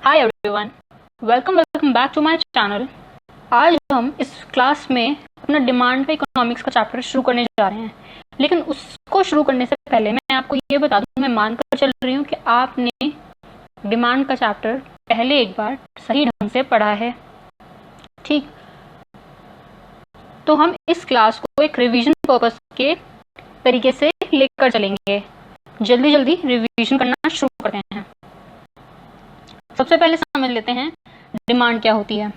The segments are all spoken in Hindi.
Hi everyone, welcome back to my channel. आज हम इस क्लास में अपना डिमांड पे इकोनॉमिक्स का चैप्टर शुरू करने जा रहे हैं। लेकिन उसको शुरू करने से पहले मैं आपको ये बता दूं, मैं मानकर चल रही हूँ कि आपने डिमांड का चैप्टर पहले एक बार सही ढंग से पढ़ा है। ठीक, तो हम इस क्लास को एक रिवीजन पर्पस के तरीके से लेकर चलेंगे। जल्दी जल्दी रिवीजन करना शुरू करते हैं। सबसे पहले समझ लेते हैं डिमांड क्या होती है।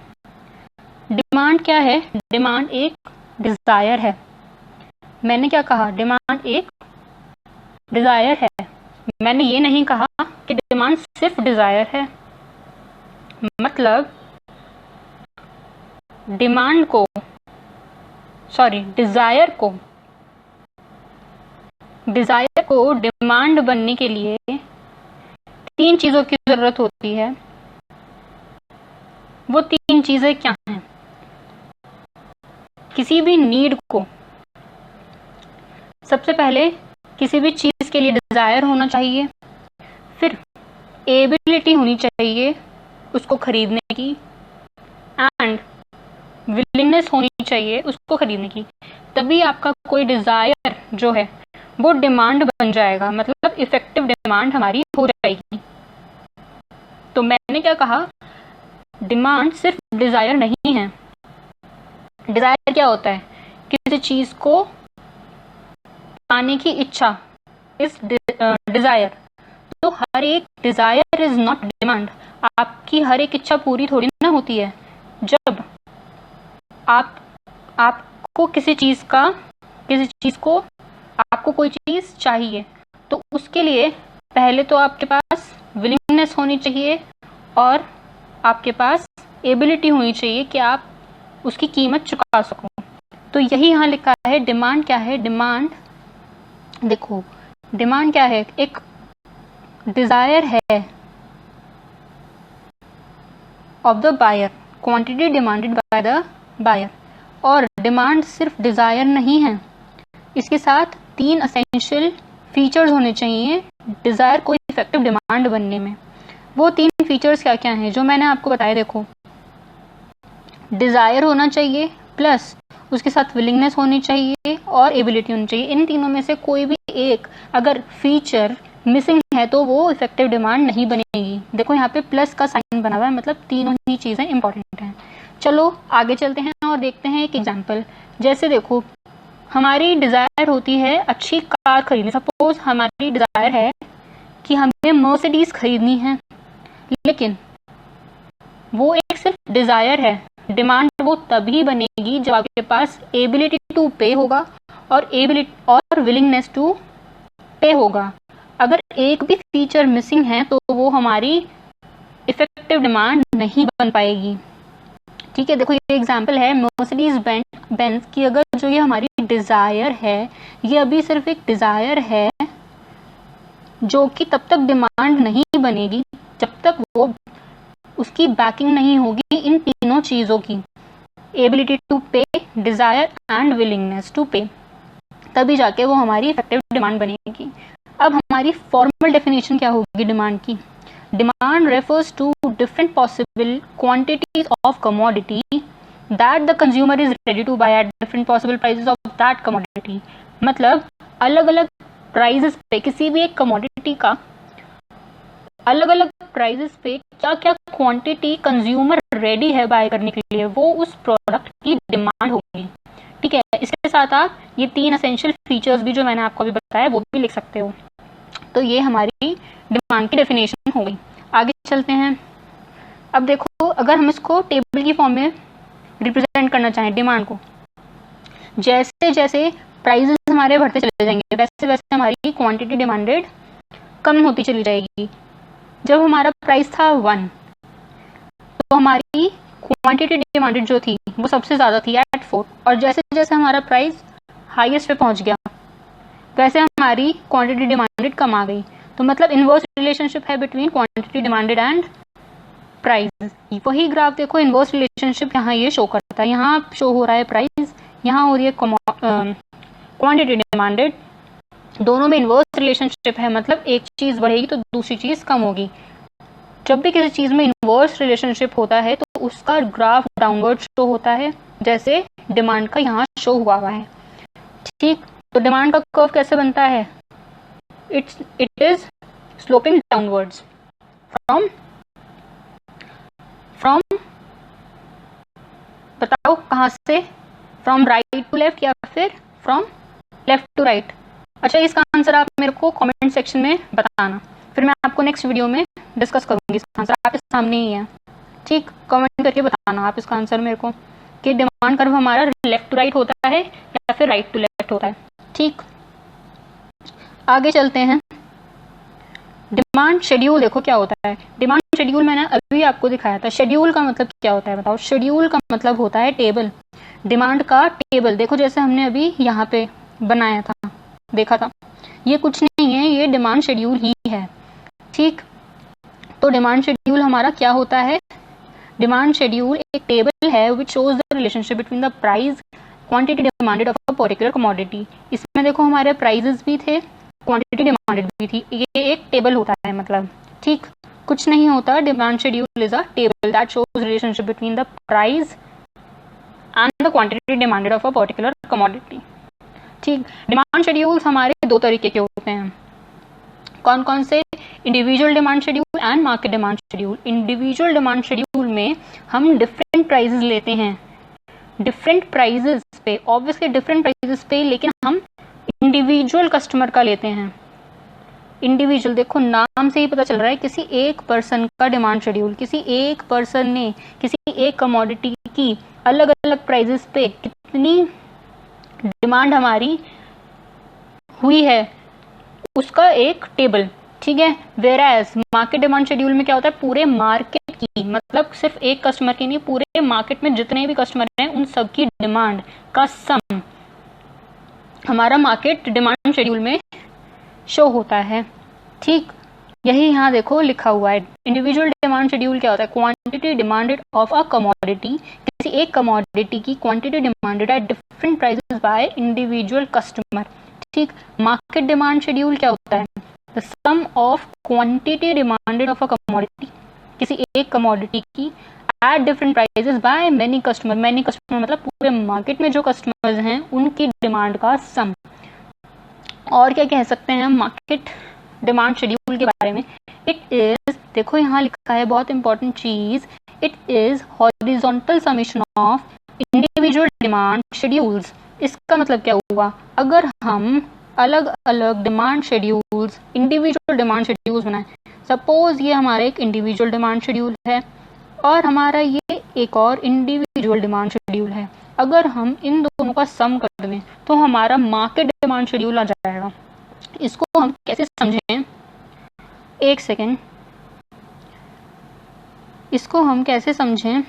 डिमांड क्या है? डिमांड एक डिजायर है। मैंने क्या कहा? डिमांड एक डिजायर है। मैंने ये नहीं कहा कि डिमांड सिर्फ डिजायर है। मतलब डिजायर को डिमांड बनने के लिए तीन चीजों की जरूरत होती है। वो तीन चीजें क्या हैं? किसी भी नीड को, सबसे पहले किसी भी चीज के लिए डिजायर होना चाहिए, फिर एबिलिटी होनी चाहिए उसको खरीदने की, एंड विलिंगनेस होनी चाहिए उसको खरीदने की। तभी आपका कोई डिजायर जो है वो डिमांड बन जाएगा, मतलब इफेक्टिव डिमांड हमारी हो जाएगी। तो मैंने क्या कहा? डिमांड सिर्फ डिजायर नहीं है। डिजायर क्या होता है? किसी चीज को पाने की इच्छा, इस डिजायर। तो हर एक डिजायर इज नॉट डिमांड। आपकी हर एक इच्छा पूरी थोड़ी ना होती है। जब आपको आपको कोई चीज चाहिए, तो उसके लिए पहले तो आपके पास विलिंगनेस होनी चाहिए और आपके पास एबिलिटी होनी चाहिए कि आप उसकी कीमत चुका सको। तो यही यहाँ लिखा है। डिमांड क्या है? डिमांड, देखो, डिमांड क्या है? एक डिजायर है of the buyer, quantity demanded by the buyer. और डिमांड सिर्फ डिजायर नहीं है, इसके साथ तीन असेंशियल फीचर्स होने चाहिए डिजायर को इफेक्टिव डिमांड बनने में। वो तीन फीचर्स क्या क्या हैं जो मैंने आपको बताया? देखो, डिजायर होना चाहिए, प्लस उसके साथ विलिंगनेस होनी चाहिए और एबिलिटी होनी चाहिए। इन तीनों में से कोई भी एक अगर फीचर मिसिंग है तो वो इफेक्टिव डिमांड नहीं बनेगी। देखो यहाँ पे प्लस का साइन बना हुआ है, मतलब तीनों ही चीजें इंपॉर्टेंट हैं। चलो आगे चलते हैं और देखते हैं एक एग्जाम्पल। जैसे देखो, हमारी डिजायर होती है अच्छी कार खरीदनी। सपोज हमारी डिजायर है कि हमें मर्सिडीज खरीदनी है, लेकिन वो एक सिर्फ डिजायर है। डिमांड वो तभी बनेगी जब आपके पास एबिलिटी टू पे होगा और विलिंगनेस टू पे होगा। अगर एक भी फीचर मिसिंग है तो वो हमारी इफेक्टिव डिमांड नहीं बन पाएगी। ठीक है, देखो ये एग्जांपल है मर्सिडीज बेंज की। अगर जो ये हमारी डिजायर है, ये अभी सिर्फ एक डिजायर है जो कि तब तक डिमांड नहीं बनेगी जब तक वो उसकी बैकिंग नहीं होगी इन तीनों चीजों की, एबिलिटी टू पे, डिजायर एंड विलिंगनेस टू पे। तभी जाके वो हमारी इफेक्टिव डिमांड बनेगी। अब हमारी फॉर्मल डेफिनेशन क्या होगी डिमांड की? Demand refers to different possible quantities of commodity that the consumer is ready to buy at different possible prices of that commodity. मतलब अलग अलग प्राइसेस पे किसी भी एक कमोडिटी का अलग अलग प्राइसेस पे क्या क्या क्वांटिटी कंज्यूमर रेडी है बाय करने के लिए, वो उस प्रोडक्ट की डिमांड होगी। ठीक है, इसके साथ आप ये तीन एसेंशियल फीचर्स भी जो मैंने आपको अभी बताया वो भी लिख सकते हो। तो ये हमारी डिमांड की डेफिनेशन हो गई। आगे चलते हैं। अब देखो, अगर हम इसको टेबल की फॉर्म में रिप्रेजेंट करना चाहें डिमांड को, जैसे जैसे प्राइसेस हमारे बढ़ते चले जाएंगे वैसे वैसे हमारी क्वांटिटी डिमांडेड कम होती चली जाएगी। जब हमारा प्राइस था 1, तो हमारी क्वांटिटी डिमांडेड जो थी वो सबसे ज्यादा थी एट 4, और जैसे जैसे हमारा प्राइस हाईएस्ट पे पहुंच गया वैसे हमारी क्वांटिटी डिमांडेड कम आ गई। तो मतलब इनवर्स रिलेशनशिप है between quantity demanded and price. वही ग्राफ देखो, इनवर्स रिलेशनशिप यहाँ ये शो करता है। यहाँ शो हो रहा है प्राइस, यहाँ हो रही है क्वांटिटी डिमांडेड। दोनों में इनवर्स रिलेशनशिप है, मतलब एक चीज बढ़ेगी तो दूसरी चीज कम होगी। जब भी किसी चीज़ में इन्वर्स रिलेशनशिप होता है तो उसका ग्राफ डाउनवर्ड शो होता है, जैसे डिमांड का यहाँ शो हुआ है। ठीक, तो डिमांड का कर्व कैसे बनता है? It is sloping downwards from बताओ कहाँ से? फ्रॉम राइट टू लेफ्ट या फिर फ्रॉम लेफ्ट टू राइट? अच्छा, इसका आंसर आप मेरे को कमेंट सेक्शन में बताना, फिर मैं आपको नेक्स्ट वीडियो में डिस्कस करूंगी। इसका आंसर आपके सामने ही है। ठीक, कमेंट करके बताना आप इसका आंसर मेरे को कि डिमांड कर्व हमारा लेफ्ट टू राइट होता है या फिर राइट टू लेफ्ट होता है। ठीक, आगे चलते हैं। डिमांड शेड्यूल देखो क्या होता है। डिमांड शेड्यूल मैंने अभी आपको दिखाया था। शेड्यूल का मतलब क्या होता है बताओ? शेड्यूल का मतलब होता है टेबल, डिमांड का टेबल। देखो जैसे हमने अभी यहाँ पे बनाया था, देखा था, ये कुछ नहीं है, ये डिमांड शेड्यूल ही है। ठीक, तो डिमांड शेड्यूल हमारा क्या होता है? डिमांड शेड्यूल एक टेबल है which shows the relationship between the price quantity demanded of a particular commodity. इसमें देखो हमारे प्राइजेस भी थे, क्वांटिटी डिमांडेड भी थी, ये एक टेबल होता है मतलब। ठीक, कुछ नहीं होता। Demand schedule is a table that shows relationship between the price and the quantity demanded of a particular commodity. ठीक, डिमांड शेड्यूल्स हमारे दो तरीके के होते हैं। कौन कौन से? Individual demand schedule and market demand schedule. Individual demand schedule में हम डिफरेंट प्राइजेस लेते हैं, डिफरेंट प्राइजेस पे, ऑब्वियसली डिफरेंट प्राइजेस पे, लेकिन हम इंडिविजुअल कस्टमर का लेते हैं। इंडिविजुअल, देखो नाम से ही पता चल रहा है किसी एक पर्सन का डिमांड शेड्यूल। किसी एक पर्सन ने किसी एक कमोडिटी की अलग अलग प्राइजेस पे कितनी डिमांड हमारी हुई है उसका एक टेबल। ठीक है, वेराज मार्केट डिमांड शेड्यूल में क्या होता है? पूरे मार्केट की, मतलब सिर्फ एक कस्टमर की नहीं, पूरे मार्केट में जितने भी कस्टमर हैं उन सबकी डिमांड का सम हमारा मार्केट डिमांड शेड्यूल में शो होता है। ठीक, यही यहाँ देखो लिखा हुआ है। इंडिविजुअल डिमांड शेड्यूल क्या होता है? Quantity demanded of a commodity, किसी एक कमोडिटी की quantity demanded at different prices by individual customer. ठीक, मार्केट डिमांड शेड्यूल क्या होता है? The sum of quantity demanded of a commodity, किसी एक कमोडिटी की at different prices by many customer. Many customer मतलब पूरे मार्केट में जो कस्टमर्स हैं उनकी डिमांड का सम। और क्या कह सकते हैं हम मार्केट डिमांड शेड्यूल के बारे में? इट इज, देखो यहाँ लिखा है बहुत इंपॉर्टेंट चीज, it is horizontal summation of individual demand schedules. इसका मतलब क्या हुआ? अगर हम अलग अलग demand schedules, individual demand schedules बनाए, सपोज ये हमारा एक इंडिविजुअल डिमांड शेड्यूल है और हमारा ये एक और इंडिविजुअल डिमांड शेड्यूल है, अगर हम इन दोनों का सम कर दें तो हमारा मार्केट डिमांड शेड्यूल आ जाएगा। इसको हम कैसे समझें? एक सेकेंड, इसको हम कैसे समझें?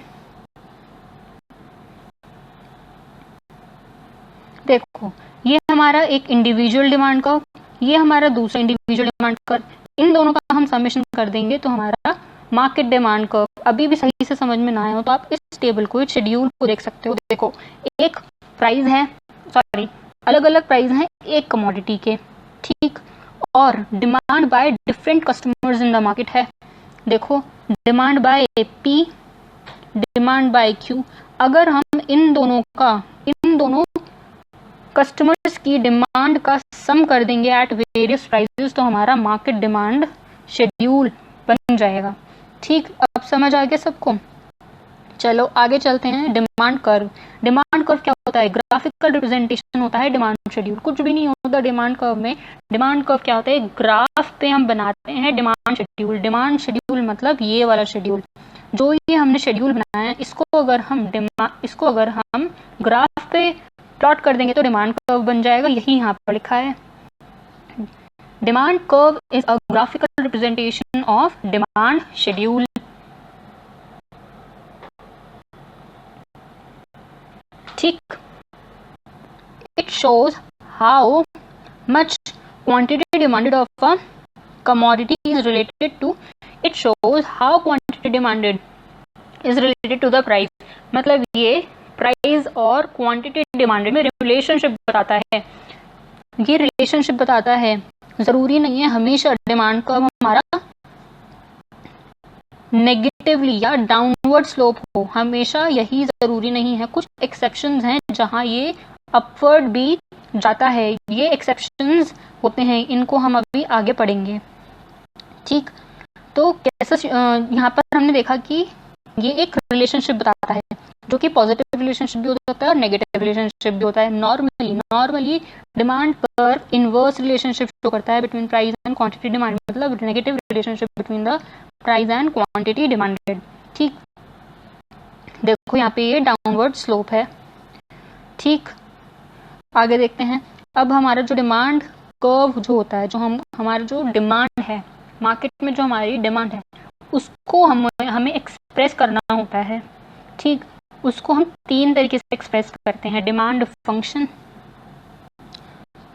देखो ये हमारा एक इंडिविजुअल डिमांड कर्व, ये हमारा दूसरा इंडिविजुअल डिमांड कर्व, इन दोनों का हम समेशन कर देंगे तो हमारा मार्केट डिमांड कर्व। अभी भी सही से समझ में ना आया हो तो आप इस टेबल को, इस शेड्यूल को देख सकते हो। देखो एक प्राइस है, सॉरी अलग अलग प्राइस हैं एक कमोडिटी के, ठीक, और demand by different customers in the market है। देखो demand by P, demand by Q. अगर हम इन दोनों कस्टमर्स की डिमांड का सम कर देंगे एट वेरियस प्राइसेस तो हमारा मार्केट डिमांड शेड्यूल बन जाएगा। ठीक, अब समझ आ गया सबको? चलो आगे चलते हैं। Demand curve. डिमांड कर्व क्या होता है? ग्राफिकल रिप्रेजेंटेशन होता है डिमांड शेड्यूल। कुछ भी नहीं होता डिमांड कर्व में। डिमांड कर्व क्या होता है? ग्राफ पे हम बनाते हैं डिमांड शेड्यूल। डिमांड शेड्यूल मतलब ये वाला शेड्यूल, जो ये हमने शेड्यूल बनाया है, इसको अगर हम ग्राफ पे प्लॉट कर देंगे तो डिमांड कर्व बन जाएगा। यही यहाँ पर लिखा है। Demand curve is a graphical representation of demand schedule. ठीक, it shows how much quantity demanded of a commodity is related to, it shows how quantity demanded is related to the price। मतलब ये प्राइस और क्वांटिटी डिमांडेड में रिलेशनशिप बताता है। ये रिलेशनशिप बताता है, जरूरी नहीं है हमेशा डिमांड कर्व हमारा नेगेटिवली या डाउनवर्ड स्लोप हो, हमेशा यही जरूरी नहीं है, कुछ एक्सेप्शंस हैं जहां ये अपवर्ड भी जाता है, ये एक्सेप्शंस होते हैं, इनको हम अभी आगे पढ़ेंगे। ठीक, तो कैसा यहाँ पर हमने देखा कि ये एक रिलेशनशिप बताता है जो कि पॉजिटिव रिलेशनशिप भी हो सकता है और नेगेटिव रिलेशनशिप भी होता है। Normally demand curve inverse relationship show करता है between price and quantity demand, मतलब negative relationship between the price and quantity demanded. ठीक, देखो यहाँ पे ये डाउनवर्ड स्लोप है। ठीक, आगे देखते हैं। अब हमारा जो डिमांड कर्व जो होता है, जो हमारा जो डिमांड है मार्केट में, जो हमारी डिमांड है उसको हमें एक्सप्रेस करना होता है। ठीक, उसको हम 3 तरीके से एक्सप्रेस करते हैं, demand function,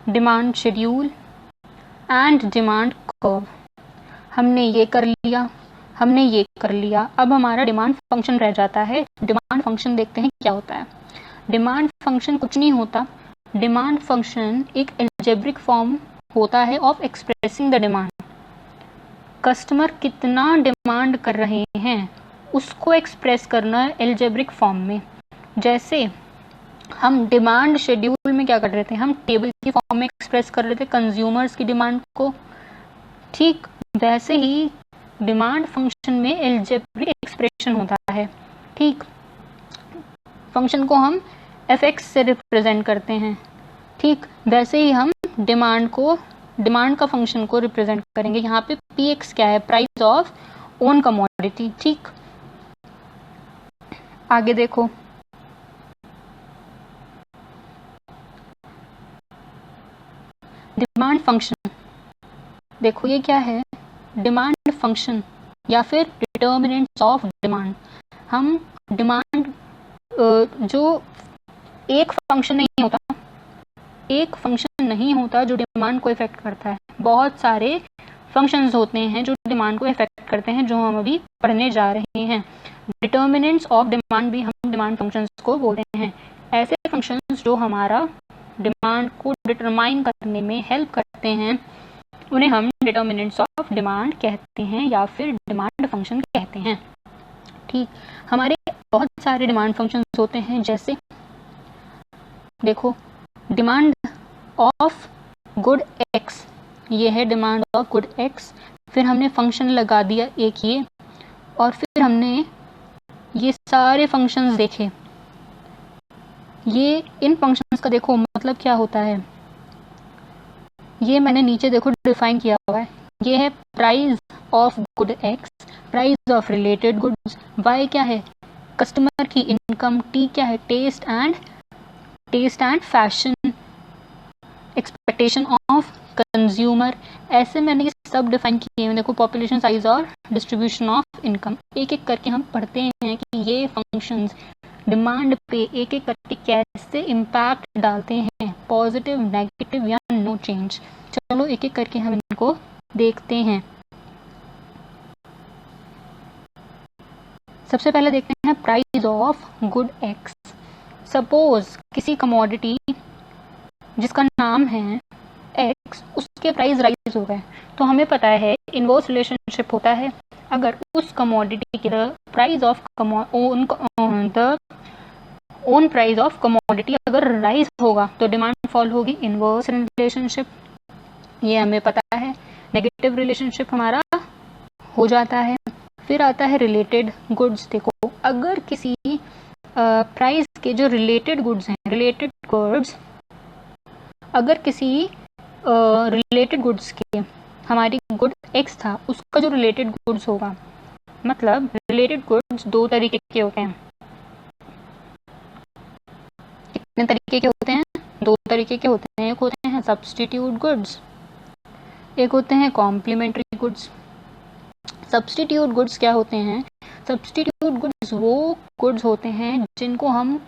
demand schedule and demand curve. हमने ये कर लिया, हमने ये कर लिया, अब हमारा डिमांड फंक्शन रह जाता है। डिमांड फंक्शन देखते हैं क्या होता है। डिमांड फंक्शन कुछ नहीं होता, डिमांड फंक्शन एक एल्जेब्रिक फॉर्म होता है of expressing the demand. Customer कितना डिमांड कर रहे हैं उसको एक्सप्रेस करना है एल्जेब्रिक फॉर्म में। जैसे हम डिमांड शेड्यूल में क्या कर रहे थे, हम टेबल की फॉर्म में एक्सप्रेस कर रहे थे कंज्यूमर्स की डिमांड को। ठीक, वैसे ही डिमांड फंक्शन में एल्जेब्रिक एक्सप्रेशन होता है। ठीक, फंक्शन को हम fx से रिप्रेजेंट करते हैं। ठीक, वैसे ही हम डिमांड का फंक्शन को रिप्रेजेंट करेंगे। यहाँ पे px क्या है, प्राइस ऑफ ओन कमोडिटी। ठीक, आगे देखो, डिमांड फंक्शन, देखो ये क्या है, डिमांड फंक्शन या फिर डिटर्मिनेंट्स ऑफ डिमांड। हम डिमांड जो एक फंक्शन नहीं होता जो डिमांड को इफेक्ट करता है, बहुत सारे फंक्शंस होते हैं जो डिमांड को इफेक्ट करते हैं, जो हम अभी पढ़ने जा रहे हैं। डिटर्मिनेंट्स ऑफ डिमांड भी हम डिमांड फंक्शंस को बोलते हैं। ऐसे फंक्शंस जो हमारा डिमांड को डिटरमाइन करने में हेल्प करते हैं उन्हें हम डिटर्मिनेंट्स ऑफ डिमांड कहते हैं या फिर डिमांड फंक्शन कहते हैं। ठीक, हमारे बहुत सारे डिमांड फंक्शंस होते हैं, जैसे देखो डिमांड ऑफ गुड एक्स, ये है डिमांड ऑफ गुड एक्स। फिर हमने फंक्शन लगा दिया एक ये, और फिर हमने ये सारे फंक्शंस देखे। ये इन फंक्शंस का देखो मतलब क्या होता है, ये मैंने नीचे देखो डिफाइन किया हुआ है। ये है price of good X, price of related goods, Y क्या है कस्टमर की इनकम, टी क्या है taste and fashion, expectation of consumer. ऐसे मैंने ये सब डिफाइन किए हैं। देखो पॉपुलेशन साइज और डिस्ट्रीब्यूशन ऑफ इनकम, एक एक करके हम पढ़ते हैं कि ये फंक्शंस डिमांड पे एक एक करके कैसे इम्पैक्ट डालते हैं, पॉजिटिव, नेगेटिव या नो चेंज। चलो एक एक करके हम इनको देखते हैं। सबसे पहले देखते हैं price of good x. Suppose किसी कमोडिटी जिसका नाम है एक्स, उसके प्राइस राइज हो गए, तो हमें पता है इनवर्स रिलेशनशिप होता है। अगर उस कमोडिटी के price of own price of commodity अगर राइज होगा तो डिमांड फॉल होगी, इनवर्स रिलेशनशिप, ये हमें पता है। नेगेटिव रिलेशनशिप हमारा हो जाता है। फिर आता है रिलेटेड गुड्स। देखो अगर किसी प्राइस के जो रिलेटेड गुड्स हैं, रिलेटेड गुड्स अगर किसी रिलेटेड गुड्स के हमारी गुड एक्स था, उसका जो रिलेटेड गुड्स होगा, मतलब रिलेटेड गुड्स 2 तरीके के होते हैं। कितने तरीके के होते हैं? 2 तरीके के होते हैं। एक होते हैं सब्स्टिट्यूट गुड्स, एक होते हैं कॉम्प्लीमेंट्री गुड्स। सब्स्टिट्यूट गुड्स क्या होते हैं? सब्स्टिट्यूट गुड्स वो गुड्स होते हैं जिनको हम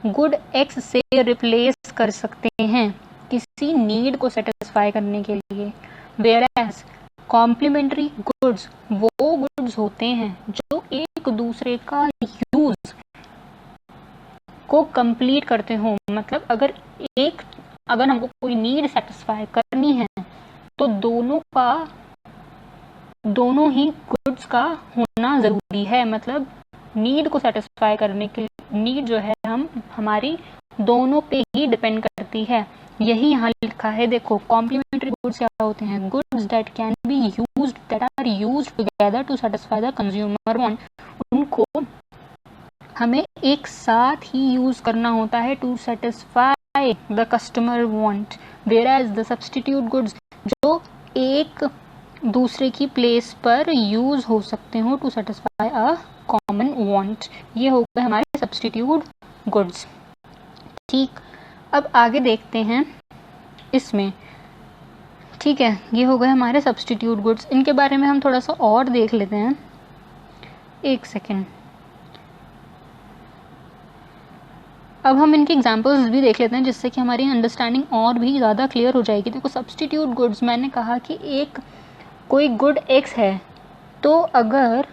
गुड एक्स से रिप्लेस कर सकते हैं किसी नीड को सेटिस्फाई करने के लिए। वेयरएज कॉम्प्लीमेंट्री गुड्स वो गुड्स होते हैं जो एक दूसरे का यूज को कंप्लीट करते हो। मतलब अगर हमको कोई नीड सेटिस्फाई करनी है तो दोनों ही गुड्स का होना होना ज़रूरी है, मतलब नीड को सेटिस्फाई करने के नीड जो है हमारी दोनों पे ही डिपेंड करती है। यही यहाँ लिखा है, देखो कॉम्प्लीमेंट्री गुड्स क्या होते हैं, goods that can be used that are used together to satisfy the consumer want. उनको हमें एक साथ ही यूज करना होता है to satisfy the customer want, whereas the substitute goods जो एक दूसरे की प्लेस पर यूज हो सकते हो to satisfy a common want. ये हो गए हमारे सब्स्टिट्यूट गुड्स। ठीक, अब आगे देखते हैं इसमें। ठीक है, ये हो गए हमारे सब्स्टिट्यूट गुड्स। इनके बारे में हम थोड़ा सा और देख लेते हैं, एक सेकेंड। अब हम इनके एग्जांपल्स भी देख लेते हैं जिससे कि हमारी अंडरस्टैंडिंग और भी ज़्यादा क्लियर हो जाएगी। देखो सब्स्टिट्यूट गुड्स, मैंने कहा कि एक कोई गुड एक्स है, तो अगर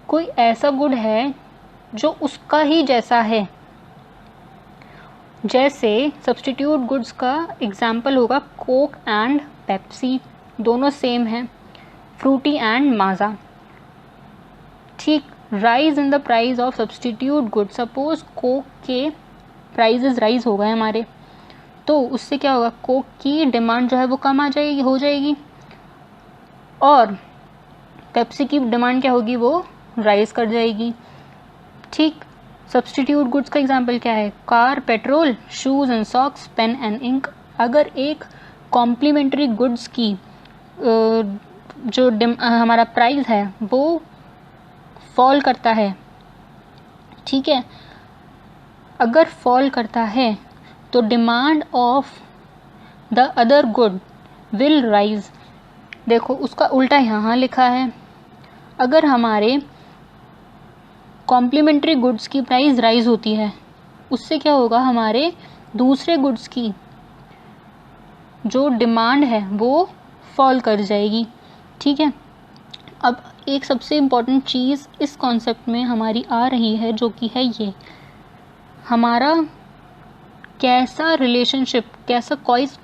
कोई ऐसा गुड है जो उसका ही जैसा है, जैसे सब्स्टिट्यूट गुड्स का एग्जाम्पल होगा कोक एंड पेप्सी, दोनों सेम है, फ्रूटी एंड माजा। ठीक, rise in the price of substitute good, suppose Coke के प्राइजेस राइज हो गए हमारे, तो उससे क्या होगा, कोक की डिमांड जो है वो कम हो जाएगी, और पेप्सी की डिमांड क्या होगी, वो राइज कर जाएगी। ठीक, सब्स्टिट्यूट गुड्स का एग्जांपल क्या है, car, petrol, shoes and socks, pen and ink. अगर एक कॉम्प्लीमेंट्री गुड्स की जो हमारा प्राइस है वो फॉल करता है, ठीक है, अगर फॉल करता है तो demand of the other good will rise. देखो उसका उल्टा यहाँ लिखा है, अगर हमारे कॉम्प्लीमेंट्री गुड्स की प्राइस राइज होती है, उससे क्या होगा, हमारे दूसरे गुड्स की जो डिमांड है वो फॉल कर जाएगी। ठीक है, अब एक सबसे इम्पॉर्टेंट चीज़ इस कॉन्सेप्ट में हमारी आ रही है, जो कि है ये, हमारा कैसा रिलेशनशिप, कैसा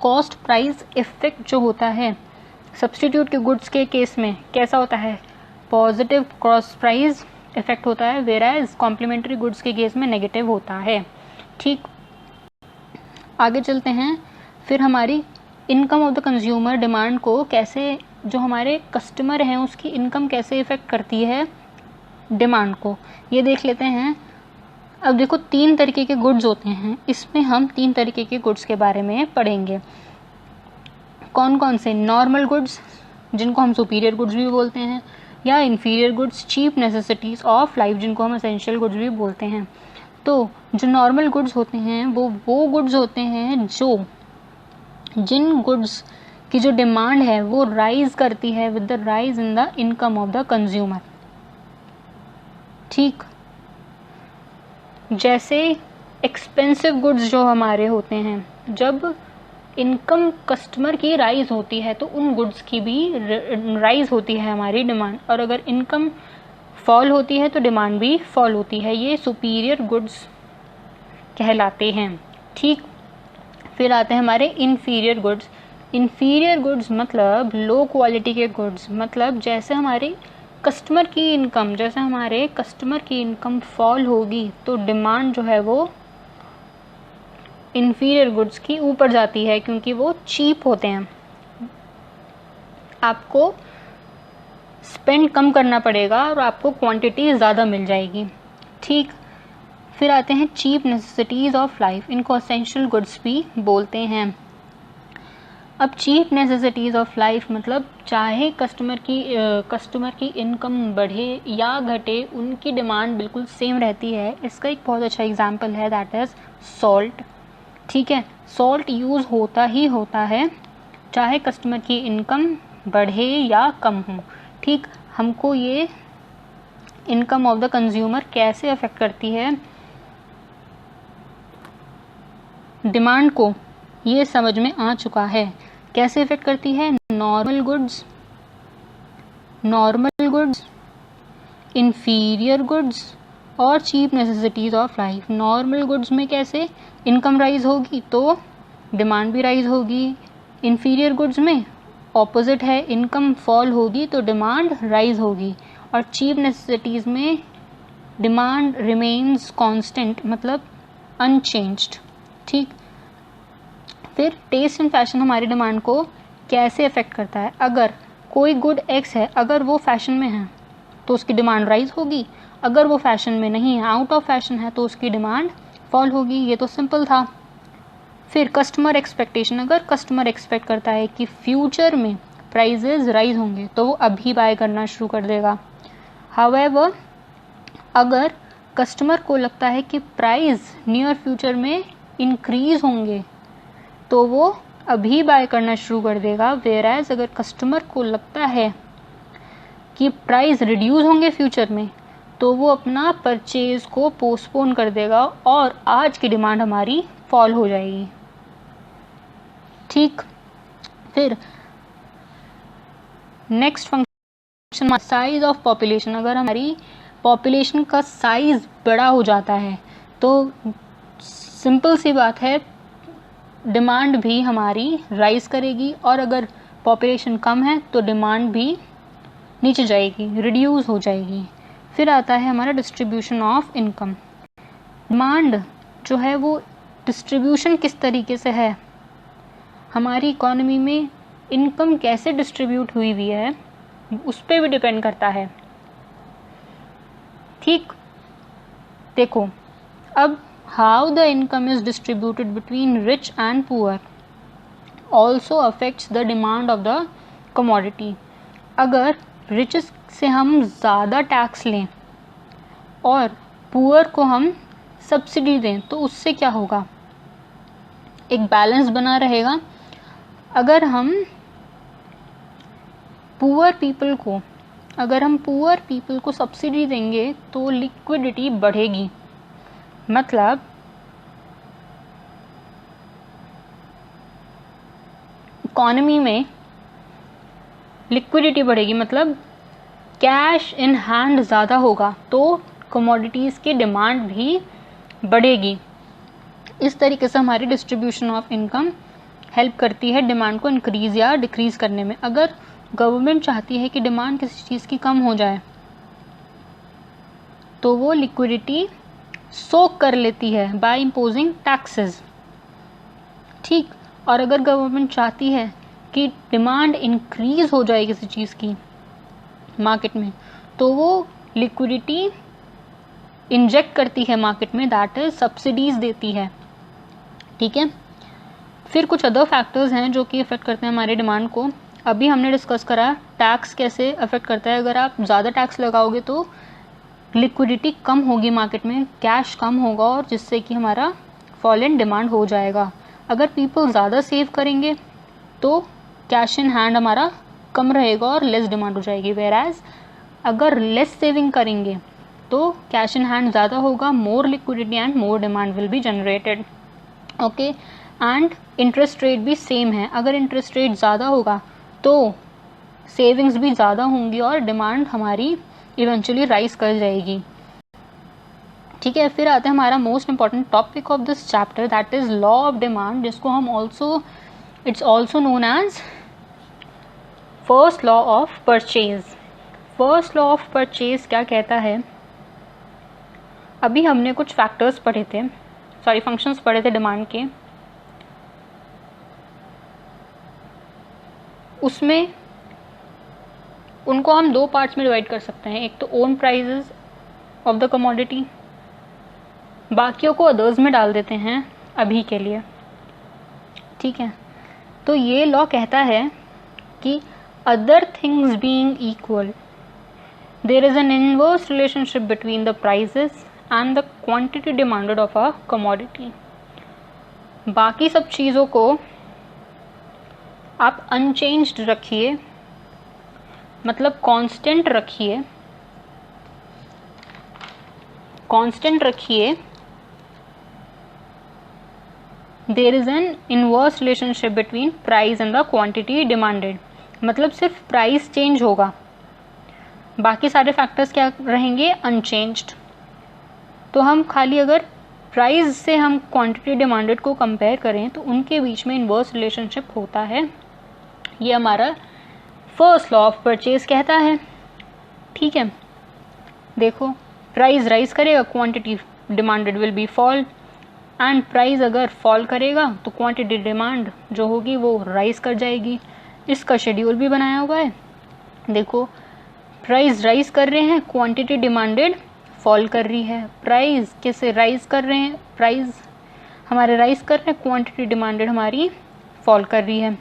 कॉस्ट प्राइस इफेक्ट जो होता है सब्स्टिट्यूट के गुड्स के केस में कैसा होता है, पॉजिटिव क्रॉस प्राइस इफेक्ट होता है, वेराइज कॉम्प्लीमेंट्री गुड्स के केस में नेगेटिव होता है। ठीक, आगे चलते हैं। फिर हमारी income of the consumer, demand को कैसे, जो हमारे कस्टमर हैं उसकी इनकम कैसे इफेक्ट करती है डिमांड को, ये देख लेते हैं। अब देखो 3 तरीके के गुड्स होते हैं, इसमें हम 3 तरीके के गुड्स के बारे में पढ़ेंगे। कौन कौन से, नॉर्मल गुड्स जिनको हम सुपीरियर गुड्स भी बोलते हैं, या inferior goods, cheap necessities of life जिनको हम एसेंशियल गुड्स भी बोलते हैं। तो जो नॉर्मल गुड्स होते हैं वो गुड्स होते हैं जो जिन गुड्स की जो डिमांड है वो राइज करती है with the rise in the income of the consumer. ठीक, जैसे एक्सपेंसिव गुड्स जो हमारे होते हैं, जब इनकम कस्टमर की राइज होती है तो उन गुड्स की भी राइज होती है हमारी डिमांड, और अगर इनकम फॉल होती है तो डिमांड भी फॉल होती है। ये सुपीरियर गुड्स कहलाते हैं। ठीक, फिर आते हैं हमारे इन्फीरियर गुड्स। इन्फीरियर गुड्स मतलब लो क्वालिटी के गुड्स, मतलब जैसे हमारे कस्टमर की इनकम फॉल होगी तो डिमांड जो है वो इन्फीरियर गुड्स की ऊपर जाती है, क्योंकि वो चीप होते हैं, आपको स्पेंड कम करना पड़ेगा और आपको क्वांटिटी ज़्यादा मिल जाएगी। ठीक, फिर आते हैं चीप नेसेसिटीज़ ऑफ लाइफ, इनको एसेंशियल गुड्स भी बोलते हैं। अब चीप नेसेसिटीज़ ऑफ लाइफ मतलब चाहे कस्टमर की इनकम बढ़े या घटे, उनकी डिमांड बिल्कुल सेम रहती है। इसका एक बहुत अच्छा एग्जांपल है, दैट इज़ सॉल्ट। ठीक है, सॉल्ट यूज़ होता ही होता है चाहे कस्टमर की इनकम बढ़े या कम हो। ठीक, हमको ये इनकम ऑफ द कंज्यूमर कैसे अफेक्ट करती है डिमांड को, ये समझ में आ चुका है। कैसे इफेक्ट करती है, नॉर्मल गुड्स, इन्फीरियर गुड्स और cheap necessities of life. Normal goods में कैसे, इनकम राइज होगी तो डिमांड भी राइज होगी। इन्फीरियर गुड्स में ऑपोजिट है, इनकम फॉल होगी तो डिमांड राइज होगी। और चीप नेसेसिटीज़ में डिमांड रिमेन्स कांस्टेंट, मतलब अनचेंज्ड। ठीक, फिर टेस्ट एंड फैशन हमारी डिमांड को कैसे अफेक्ट करता है। अगर कोई गुड एक्स है, अगर वो फैशन में है तो उसकी डिमांड राइज होगी, अगर वो फैशन में नहीं है, आउट ऑफ फैशन है, तो उसकी डिमांड फॉल होगी। ये तो सिंपल था। फिर कस्टमर एक्सपेक्टेशन, अगर कस्टमर एक्सपेक्ट करता है कि फ्यूचर में प्राइजेस राइज होंगे तो वो अभी बाय करना शुरू कर देगा। हाउएवर, अगर कस्टमर को लगता है कि प्राइस नियर फ्यूचर में इंक्रीज होंगे तो वो अभी बाय करना शुरू कर देगा। वेयरएज अगर कस्टमर को लगता है कि प्राइस रिड्यूस होंगे फ्यूचर में तो वो अपना परचेज को पोस्टपोन कर देगा और आज की डिमांड हमारी फॉल हो जाएगी। ठीक, फिर next function size of population. अगर हमारी पॉपुलेशन का साइज बड़ा हो जाता है तो सिंपल सी बात है, डिमांड भी हमारी राइज करेगी, और अगर पॉपुलेशन कम है तो डिमांड भी नीचे जाएगी, रिड्यूस हो जाएगी। फिर आता है हमारा डिस्ट्रीब्यूशन ऑफ इनकम। डिमांड जो है वो डिस्ट्रीब्यूशन किस तरीके से है, हमारी इकोनॉमी में इनकम कैसे डिस्ट्रीब्यूट हुई हुई है, उस पर भी डिपेंड करता है। ठीक, देखो अब how the income is distributed between rich and poor also affects the demand of the commodity. अगर रिचेस से हम ज़्यादा टैक्स लें और पुअर को हम सब्सिडी दें तो उससे क्या होगा, एक बैलेंस बना रहेगा। अगर हम पुअर पीपल को सब्सिडी देंगे तो लिक्विडिटी बढ़ेगी, मतलब इकोनॉमी में लिक्विडिटी बढ़ेगी, मतलब कैश इन हैंड ज़्यादा होगा तो कमोडिटीज़ की डिमांड भी बढ़ेगी। इस तरीके से हमारी डिस्ट्रीब्यूशन ऑफ इनकम हेल्प करती है डिमांड को इंक्रीज या डिक्रीज करने में। अगर गवर्नमेंट चाहती है कि डिमांड किसी चीज़ की कम हो जाए तो वो लिक्विडिटी सोक कर लेती है बाय इम्पोजिंग टैक्सेस। ठीक, और अगर गवर्नमेंट चाहती है कि डिमांड इंक्रीज हो जाए किसी चीज़ की मार्केट में तो वो लिक्विडिटी इंजेक्ट करती है मार्केट में, दैट इज सब्सिडीज देती है। ठीक है, फिर कुछ अदर फैक्टर्स हैं जो कि अफेक्ट करते हैं हमारे डिमांड को। अभी हमने डिस्कस करा टैक्स कैसे अफेक्ट करता है। अगर आप ज़्यादा टैक्स लगाओगे तो लिक्विडिटी कम होगी मार्केट में, कैश कम होगा और जिससे कि हमारा फॉल इन डिमांड हो जाएगा। अगर पीपल ज़्यादा सेव करेंगे तो कैश इन हैंड हमारा कम रहेगा और लेस डिमांड हो जाएगी। वेयरएज अगर लेस सेविंग करेंगे तो कैश इन हैंड ज़्यादा होगा, more liquidity and more demand will be generated. Okay, and interest rate भी सेम है। अगर इंटरेस्ट रेट ज़्यादा होगा तो सेविंग्स भी ज़्यादा होंगी और डिमांड हमारी इवेंचुअली राइज कर जाएगी। ठीक है, फिर आता है हमारा most important topic of this chapter, that is law of demand, जिसको हम it's also known as first law of purchase. First law of purchase क्या कहता है, अभी हमने कुछ फैक्टर्स पढ़े थे, फंक्शंस पढ़े थे डिमांड के, उसमें उनको हम दो पार्ट्स में डिवाइड कर सकते हैं। एक तो own prices of the commodity, बाकियों को अदर्स में डाल देते हैं अभी के लिए। ठीक है, तो ये लॉ कहता है कि other things being equal there is an inverse relationship between the prices and the quantity demanded of a commodity. बाकी सब चीज़ों को आप अनचेंज्ड रखिए, मतलब कांस्टेंट रखिए, there is an inverse relationship between price and the quantity demanded, मतलब सिर्फ प्राइस चेंज होगा, बाकी सारे फैक्टर्स क्या रहेंगे, अनचेंज्ड। तो हम खाली अगर प्राइस से हम क्वांटिटी डिमांडेड को कंपेयर करें तो उनके बीच में इनवर्स रिलेशनशिप होता है। ये हमारा फर्स्ट लॉ ऑफ परचेज कहता है। ठीक है, देखो प्राइस राइज करेगा, quantity demanded will be fall, and price अगर फॉल करेगा तो क्वांटिटी डिमांड जो होगी वो राइज कर जाएगी। इसका शेड्यूल भी बनाया हुआ है। देखो प्राइस राइज कर रहे हैं, क्वांटिटी डिमांडेड फॉल कर रही है। प्राइस कैसे राइज कर रहे हैं, प्राइस हमारे राइज कर रहे हैं, क्वांटिटी डिमांडेड हमारी फॉल कर रही है।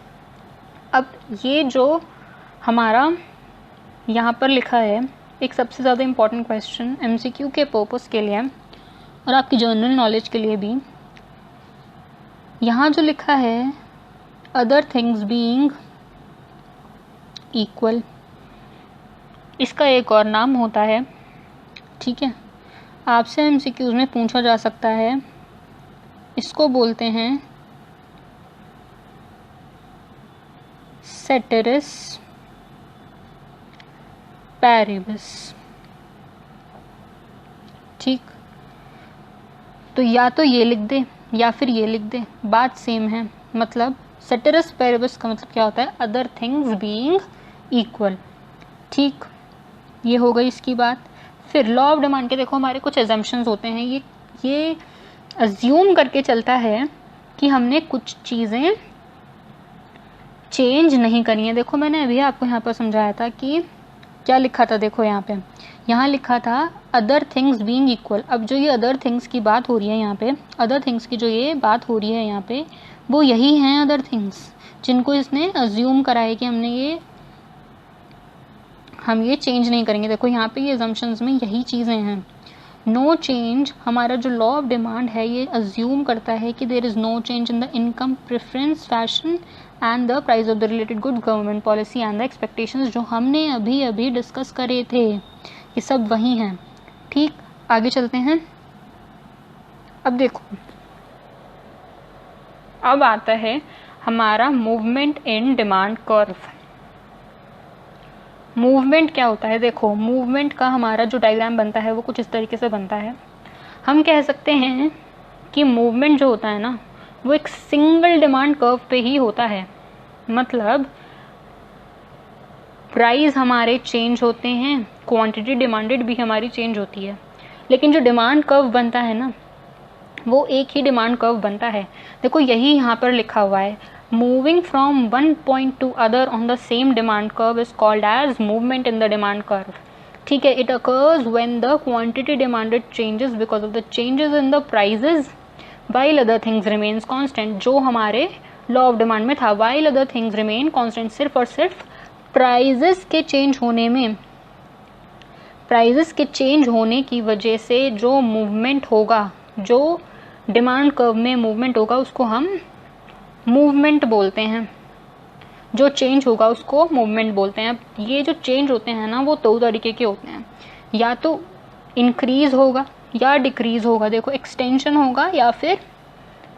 अब ये जो हमारा यहाँ पर लिखा है, एक सबसे ज़्यादा इम्पॉर्टेंट क्वेश्चन MCQ के पर्पस के लिए और आपकी जनरल नॉलेज के लिए भी, यहाँ जो लिखा है अदर थिंग्स बीइंग इक्वल, इसका एक और नाम होता है, ठीक है, आपसे MCQs में पूछा जा सकता है, इसको बोलते हैं सेटेरिस पैरिबिस। ठीक, तो या तो ये लिख दे या फिर ये लिख दे, बात सेम है। मतलब सेटेरिस पैरिबिस का मतलब क्या होता है, अदर थिंग्स बीइंग इक्वल। ठीक, ये हो गई इसकी बात। फिर लॉ ऑफ डिमांड के देखो हमारे कुछ एजम्पशंस होते हैं, ये अज्यूम करके चलता है कि हमने कुछ चीज़ें चेंज नहीं करी है। देखो मैंने अभी आपको यहाँ पर समझाया था कि क्या लिखा था, देखो यहाँ लिखा था अदर थिंग्स बीइंग इक्वल। अब जो ये अदर थिंग्स की बात हो रही है यहाँ पे, अदर थिंग्स की जो ये बात हो रही है यहाँ पे, वो यही हैं अदर थिंग्स जिनको इसने अज्यूम करा है कि हम ये चेंज नहीं करेंगे। देखो यहाँ पे ये assumptions में यही चीज़ें हैं। नो चेंज, हमारा जो लॉ ऑफ डिमांड है ये अज्यूम करता है कि there is no change in the income preference fashion and the price of the related good, government policy and the expectations, जो हमने अभी डिस्कस करे थे, ये सब वही हैं। ठीक, आगे चलते हैं। अब देखो, अब आता है हमारा movement in demand curve. Movement क्या होता है, देखो मूवमेंट का हमारा जो डायग्राम बनता है वो कुछ इस तरीके से बनता है। हम कह सकते हैं कि मूवमेंट जो होता है ना वो एक सिंगल डिमांड कर्व पे ही होता है। मतलब प्राइस हमारे चेंज होते हैं, क्वांटिटी डिमांडेड भी हमारी चेंज होती है, लेकिन जो डिमांड कर्व बनता है ना वो एक ही डिमांड कर्व बनता है। देखो यही यहाँ पर लिखा हुआ है, moving from one point to other on the same demand curve is called as movement in the demand curve. ठीक है, it occurs when the quantity demanded changes because of the changes in the prices while other things remains constant. जो हमारे लॉ ऑफ डिमांड में था, while other things remain constant, सिर्फ और सिर्फ प्राइजेस के चेंज होने में, प्राइजेस के चेंज होने की वजह से जो मूवमेंट होगा, जो डिमांड कर्व में मूवमेंट होगा उसको हम मूवमेंट बोलते हैं। जो चेंज होगा उसको मूवमेंट बोलते हैं। अब ये जो चेंज होते हैं ना वो दो तरीके के होते हैं, या तो इंक्रीज होगा या डिक्रीज होगा। देखो एक्सटेंशन होगा या फिर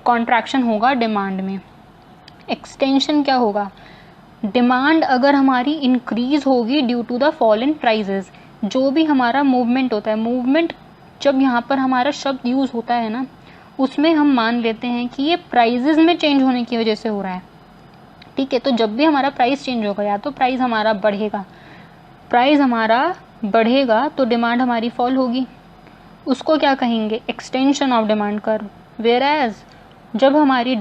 कॉन्ट्रैक्शन होगा डिमांड में। एक्सटेंशन क्या होगा, डिमांड अगर हमारी इंक्रीज होगी due to the fall in prices, जो भी हमारा मूवमेंट होता है, मूवमेंट जब यहाँ पर हमारा शब्द यूज होता है ना उसमें हम मान लेते हैं कि ये प्राइजेस में चेंज होने की वजह से हो रहा है। ठीक है, तो जब भी हमारा प्राइस चेंज होगा या तो प्राइस हमारा बढ़ेगा, प्राइस हमारा बढ़ेगा तो डिमांड हमारी फॉल होगी, उसको क्या कहेंगे, extension of demand curve. Whereas जब हमारी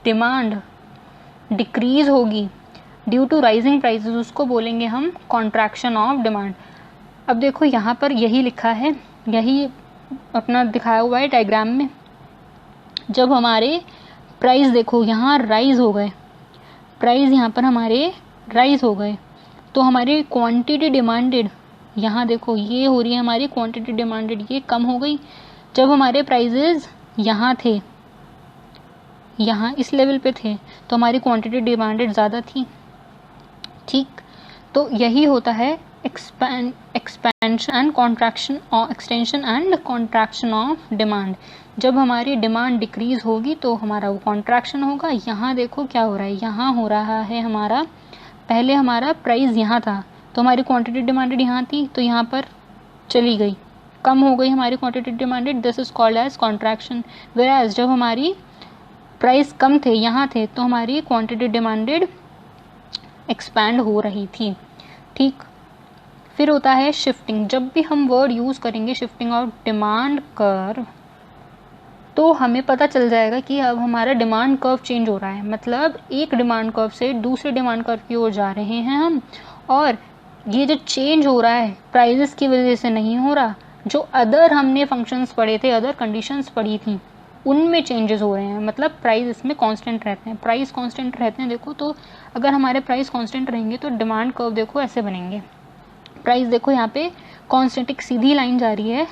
डिमांड डिक्रीज होगी ड्यू टू राइजिंग प्राइसेस, उसको बोलेंगे हम कॉन्ट्रैक्शन ऑफ डिमांड। अब देखो यहाँ पर यही लिखा है, यही अपना दिखाया हुआ है डायग्राम में। जब हमारे प्राइस देखो यहाँ राइज हो गए, प्राइस यहाँ पर हमारे राइज हो गए तो हमारी क्वांटिटी डिमांडेड, यहाँ देखो ये हो रही है हमारी क्वांटिटी डिमांडेड, ये कम हो गई। जब हमारे प्राइजेज यहाँ थे, यहाँ इस लेवल पे थे तो हमारी क्वांटिटी डिमांडेड ज़्यादा थी। ठीक, तो यही होता है एक्सपेंशन एंड कॉन्ट्रैक्शन और extension and contraction of demand. जब हमारी डिमांड डिक्रीज होगी तो हमारा वो कॉन्ट्रैक्शन होगा। यहाँ देखो क्या हो रहा है, यहाँ हो रहा है हमारा, पहले हमारा प्राइस यहाँ था तो हमारी क्वांटिटी डिमांडेड यहाँ थी तो यहाँ पर चली गई, कम हो गई हमारी quantity demanded, this is called as contraction. Whereas जब हमारी प्राइस कम थे, यहाँ थे, तो हमारी क्वांटिटी डिमांडेड एक्सपैंड हो रही थी। ठीक, फिर होता है शिफ्टिंग। जब भी हम वर्ड यूज़ करेंगे शिफ्टिंग ऑफ डिमांड कर्व, तो हमें पता चल जाएगा कि अब हमारा डिमांड कर्व चेंज हो रहा है, मतलब एक डिमांड कर्व से दूसरे डिमांड कर्व की ओर जा रहे हैं हम, और ये जो चेंज हो रहा है प्राइजेस की वजह से नहीं हो रहा, जो अदर हमने फंक्शंस पढ़े थे, अदर कंडीशंस पढ़ी थी, उनमें चेंजेस हो रहे हैं, मतलब प्राइस इसमें कांस्टेंट रहते हैं। प्राइस कांस्टेंट रहते हैं देखो, तो अगर हमारे प्राइस कांस्टेंट रहेंगे तो डिमांड कर्व देखो ऐसे बनेंगे। प्राइस देखो यहाँ पे कांस्टेंट एक सीधी लाइन जा रही है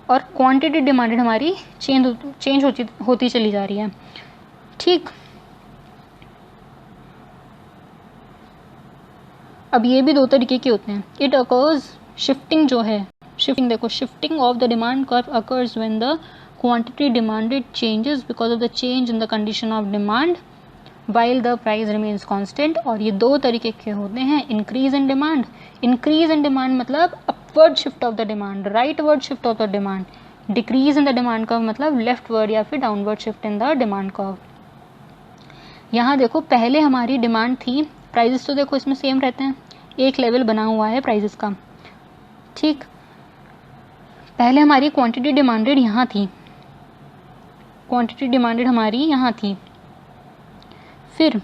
और क्वांटिटी डिमांडेड हमारी चेंज होती चली जा रही है। ठीक, अब ये भी दो तरीके के होते हैं। इट अकर्स, शिफ्टिंग जो है, शिफ्टिंग देखो, shifting of the demand curve occurs when the quantity demanded changes because of the change in the condition of demand while the price remains constant. और ये दो तरीके के होते हैं, increase in demand. Increase in demand मतलब upward shift of the demand, rightward shift of the demand. Decrease in the demand curve मतलब लेफ्टवर्ड या फिर downward shift in the demand curve. यहाँ देखो पहले हमारी डिमांड थी, प्राइजेस तो देखो इसमें सेम रहते हैं, एक लेवल बना हुआ है प्राइजेस का। ठीक, पहले हमारी क्वांटिटी डिमांडेड यहाँ थी, क्वांटिटी डिमांडेड हमारी यहाँ थी। फिर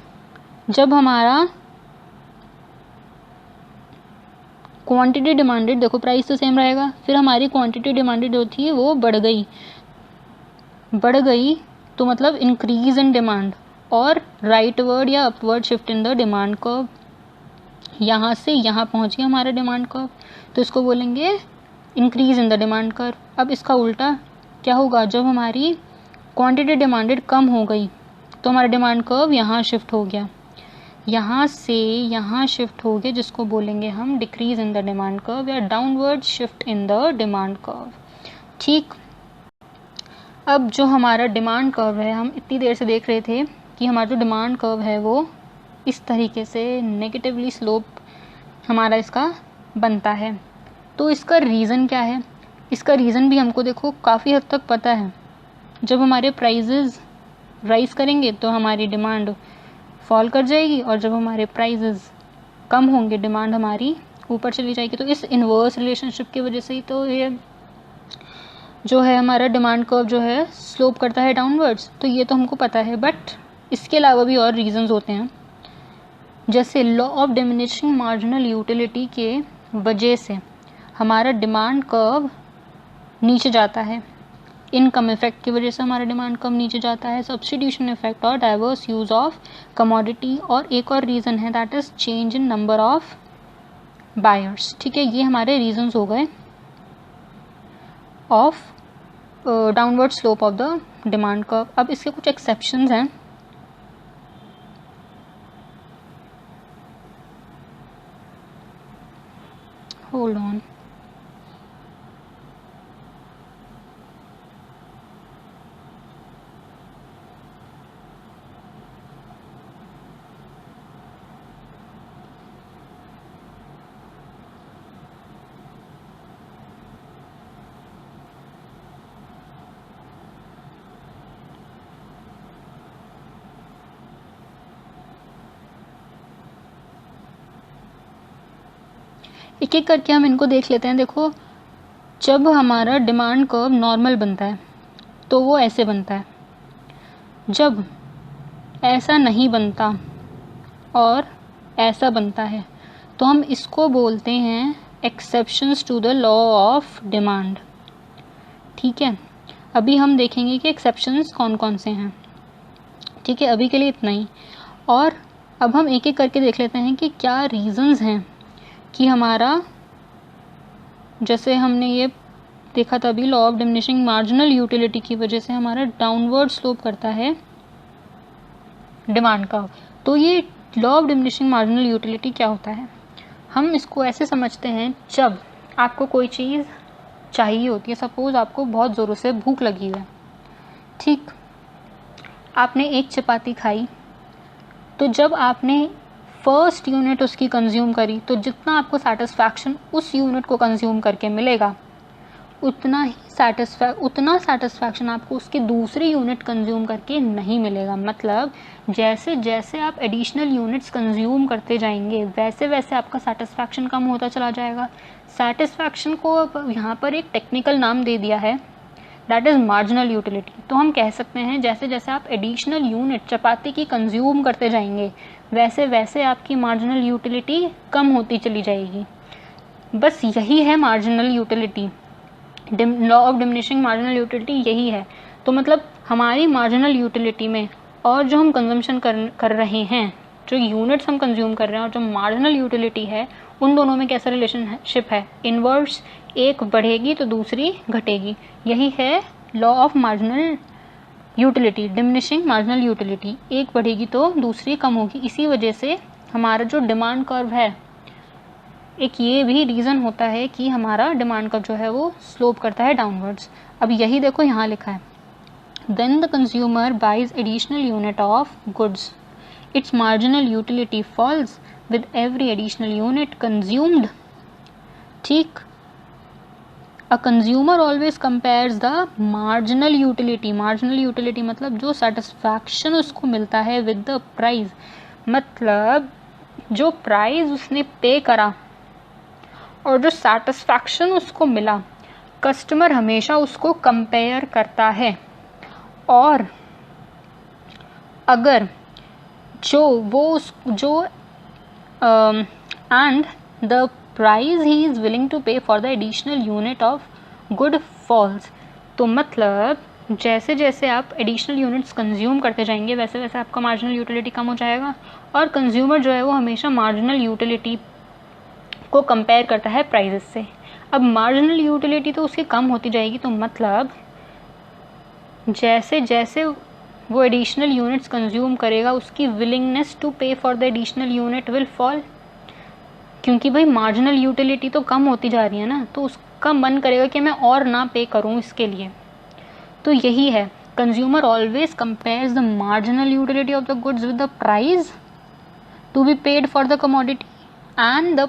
जब हमारा क्वांटिटी डिमांडेड, देखो प्राइस तो सेम रहेगा, फिर हमारी क्वांटिटी डिमांडेड जो थी वो बढ़ गई तो मतलब इंक्रीज इन डिमांड और राइटवर्ड या upward shift in the demand curve. यहाँ से यहाँ पहुँच गया हमारा डिमांड कर्व, तो इसको बोलेंगे increase in the demand curve. अब इसका उल्टा क्या होगा, जब हमारी क्वांटिटी डिमांडेड कम हो गई तो हमारा डिमांड कर्व यहाँ शिफ्ट हो गया, यहाँ से यहाँ शिफ्ट हो गया, जिसको बोलेंगे हम decrease in the demand curve या downward shift in the demand curve. ठीक, अब जो हमारा डिमांड कर्व है, हम इतनी देर से देख रहे थे कि हमारा जो डिमांड कर्व है वो इस तरीके से नेगेटिवली स्लोप हमारा इसका बनता है। तो इसका रीज़न क्या है, इसका रीज़न भी हमको देखो काफ़ी हद तक पता है। जब हमारे प्राइजेज़ राइज करेंगे तो हमारी डिमांड फॉल कर जाएगी, और जब हमारे प्राइजेज़ कम होंगे डिमांड हमारी ऊपर चली जाएगी। तो इस इन्वर्स रिलेशनशिप की वजह से ही तो ये जो है हमारा डिमांड कर्व जो है स्लोप करता है डाउनवर्ड्स, तो ये तो हमको पता है। बट इसके अलावा भी और रीजंस होते हैं, जैसे law of diminishing marginal utility के वजह से हमारा डिमांड कर्व नीचे जाता है, इनकम इफेक्ट की वजह से हमारा डिमांड कर्व नीचे जाता है, सब्स्टिट्यूशन इफेक्ट और डाइवर्स यूज ऑफ कमोडिटी, और एक और रीज़न है that is change in number of buyers. ठीक है, ये हमारे रीजंस हो गए of downward slope of the demand curve. अब इसके कुछ एक्सेप्शंस हैं। होल्ड ऑन, एक एक करके हम इनको देख लेते हैं। देखो, जब हमारा डिमांड कर्व नॉर्मल बनता है तो वो ऐसे बनता है, जब ऐसा नहीं बनता और ऐसा बनता है तो हम इसको बोलते हैं exceptions to the law of demand. ठीक है, अभी हम देखेंगे कि एक्सेप्शंस कौन कौन से हैं। ठीक है, अभी के लिए इतना ही, और अब हम एक एक करके देख लेते हैं कि क्या रीजंस हैं कि हमारा, जैसे हमने ये देखा था अभी, law of diminishing marginal utility की वजह से हमारा डाउनवर्ड स्लोप करता है डिमांड का। तो ये law of diminishing marginal utility क्या होता है, हम इसको ऐसे समझते हैं, जब आपको कोई चीज़ चाहिए होती है, सपोज आपको बहुत ज़ोरों से भूख लगी है, ठीक, आपने एक चपाती खाई, तो जब आपने फर्स्ट यूनिट उसकी कंज्यूम करी तो जितना आपको सेटिस्फैक्शन उस यूनिट को कंज्यूम करके मिलेगा, उतना ही उतना सेटिस्फैक्शन आपको उसकी दूसरी यूनिट कंज्यूम करके नहीं मिलेगा। मतलब जैसे जैसे आप एडिशनल यूनिट्स कंज्यूम करते जाएंगे वैसे वैसे आपका सेटिस्फैक्शन कम होता चला जाएगा। सेटिस्फैक्शन को अब यहाँ पर एक टेक्निकल नाम दे दिया है, दैट इज़ मार्जिनल यूटिलिटी। तो हम कह सकते हैं जैसे जैसे आप एडिशनल यूनिट चपाती की कंज्यूम करते जाएंगे वैसे वैसे आपकी मार्जिनल यूटिलिटी कम होती चली जाएगी। बस यही है marginal utility, law of diminishing marginal utility यही है। तो मतलब हमारी मार्जिनल यूटिलिटी में और जो हम कंजम्पशन कर रहे हैं, जो यूनिट्स हम कंज्यूम कर रहे हैं और जो मार्जिनल यूटिलिटी है, उन दोनों में कैसा रिलेशनशिप है, इनवर्स। एक बढ़ेगी तो दूसरी घटेगी। यही है law of marginal utility, diminishing marginal utility. एक बढ़ेगी तो दूसरी कम होगी। इसी वजह से हमारा जो डिमांड कर्व है, एक ये भी रीज़न होता है कि हमारा डिमांड कर्व जो है वो स्लोप करता है डाउनवर्ड्स। अब यही देखो यहाँ लिखा है, then the consumer buys additional unit of goods, it's marginal utility falls with every additional unit consumed. ठीक, a consumer always compares the marginal utility, marginal utility मतलब जो सेटिस्फैक्शन उसको मिलता है विद द प्राइस, मतलब जो प्राइस उसने पे करा और जो सेटिस्फैक्शन उसको मिला, कस्टमर हमेशा उसको कंपेयर करता है। और अगर and the price he is willing to pay for the additional unit of good falls, तो मतलब जैसे जैसे आप एडिशनल यूनिट्स कंज्यूम करते जाएंगे वैसे वैसे आपका मार्जिनल यूटिलिटी कम हो जाएगा। और कंज्यूमर जो है वो हमेशा मार्जिनल यूटिलिटी को कंपेयर करता है प्राइसेस से। अब मार्जिनल यूटिलिटी तो उसकी कम होती जाएगी, तो मतलब जैसे जैसे वो एडिशनल यूनिट्स कंज्यूम करेगा उसकी willingness to pay for the additional unit will fall, क्योंकि भाई मार्जिनल यूटिलिटी तो कम होती जा रही है ना, तो उसका मन करेगा कि मैं और ना पे करूं इसके लिए। तो यही है, consumer always compares the marginal utility of the goods with the price to be paid for the commodity and the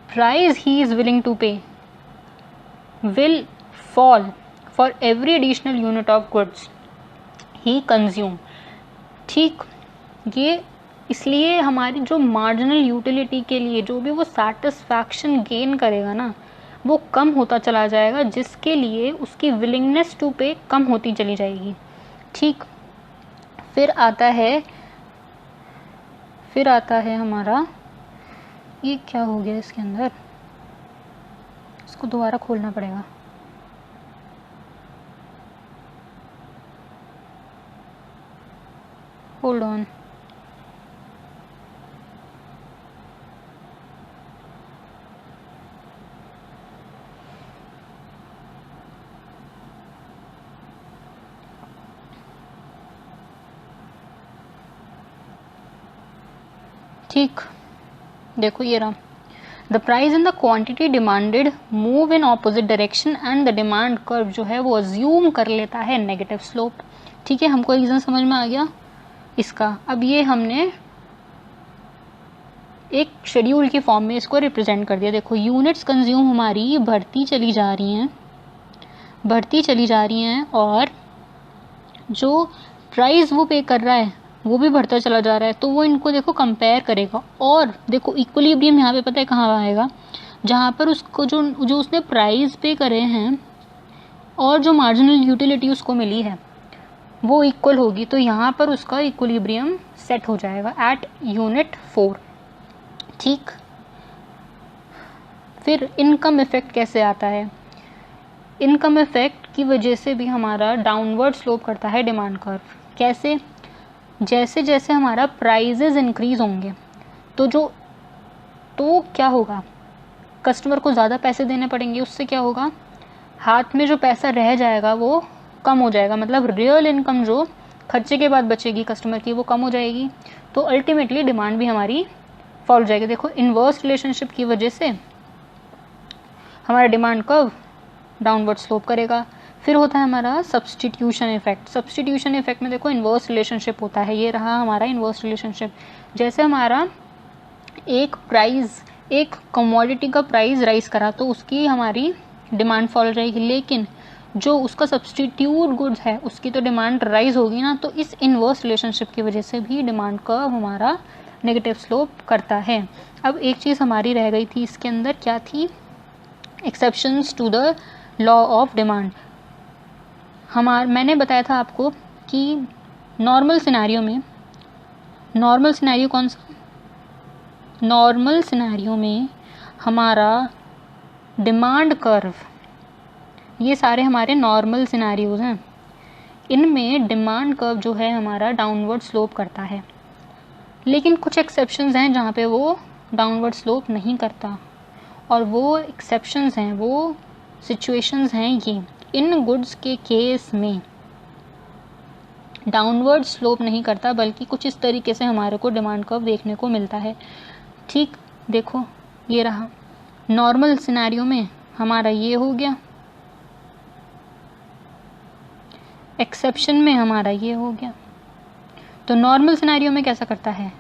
price he is willing to pay will fall for every additional unit of goods he consume। ठीक, ये इसलिए हमारी जो मार्जिनल यूटिलिटी के लिए जो भी वो सेटिस्फैक्शन गेन करेगा ना, वो कम होता चला जाएगा, जिसके लिए उसकी विलिंगनेस टू पे कम होती चली जाएगी। ठीक, फिर आता है हमारा, ये क्या हो गया इसके अंदर, इसको दोबारा खोलना पड़ेगा। Hold on. ठीक, देखो ये रहा, the price and the quantity demanded move in opposite direction and the demand curve जो है वो अज्यूम कर लेता है नेगेटिव स्लोप। ठीक है, हमको रीजन समझ में आ गया इसका। अब ये हमने एक शेड्यूल की फॉर्म में इसको रिप्रेजेंट कर दिया। देखो यूनिट्स कंज्यूम हमारी बढ़ती चली जा रही हैं और जो प्राइस वो पे कर रहा है वो भी बढ़ता चला जा रहा है, तो वो इनको देखो कंपेयर करेगा। और देखो इक्विलिब्रियम यहाँ पे पता है कहाँ आएगा, जहाँ पर उसको जो उसने प्राइस पे करे हैं और जो मार्जिनल यूटिलिटी उसको मिली है वो इक्वल होगी, तो यहाँ पर उसका इक्विलिब्रियम सेट हो जाएगा एट यूनिट 4। ठीक, फिर इनकम इफेक्ट कैसे आता है, इनकम इफेक्ट की वजह से भी हमारा डाउनवर्ड स्लोप करता है डिमांड कर्व। कैसे, जैसे जैसे हमारा प्राइजेज इंक्रीज होंगे तो क्या होगा, कस्टमर को ज़्यादा पैसे देने पड़ेंगे, उससे क्या होगा, हाथ में जो पैसा रह जाएगा वो कम हो जाएगा, मतलब रियल इनकम जो खर्चे के बाद बचेगी कस्टमर की वो कम हो जाएगी, तो अल्टीमेटली डिमांड भी हमारी फॉल हो जाएगी। देखो इनवर्स रिलेशनशिप की वजह से हमारा डिमांड कर्व डाउनवर्ड स्लोप करेगा। फिर होता है हमारा सब्सटीट्यूशन इफेक्ट। सब्सटीट्यूशन इफेक्ट में देखो इन्वर्स रिलेशनशिप होता है, ये रहा हमारा इन्वर्स रिलेशनशिप। जैसे हमारा एक कमोडिटी का प्राइस राइज करा तो उसकी हमारी डिमांड फॉल रहेगी, लेकिन जो उसका सब्सटीट्यूट गुड्स है उसकी तो डिमांड राइज होगी ना। तो इस इनवर्स रिलेशनशिप की वजह से भी डिमांड कर्व हमारा नेगेटिव स्लोप करता है। अब एक चीज़ हमारी रह गई थी इसके अंदर, क्या थी? Exceptions to the law of demand. मैंने बताया था आपको कि नॉर्मल सिनेरियो में, नॉर्मल सिनेरियो कौन सा? नॉर्मल सिनेरियो में हमारा डिमांड कर्व, ये सारे हमारे नॉर्मल सिनेरियोज हैं, इनमें डिमांड कर्व जो है हमारा डाउनवर्ड स्लोप करता है। लेकिन कुछ एक्सेप्शंस हैं जहाँ पे वो डाउनवर्ड स्लोप नहीं करता, और वो एक्सेप्शंस हैं, वो सिचुएशंस हैं ये, इन गुड्स के केस में डाउनवर्ड स्लोप नहीं करता, बल्कि कुछ इस तरीके से हमारे को डिमांड कर्व देखने को मिलता है। ठीक, देखो ये रहा, नॉर्मल सिनेरियो में हमारा ये हो गया, एक्सेप्शन में हमारा ये हो गया। तो नॉर्मल सिनेरियो में कैसा करता है?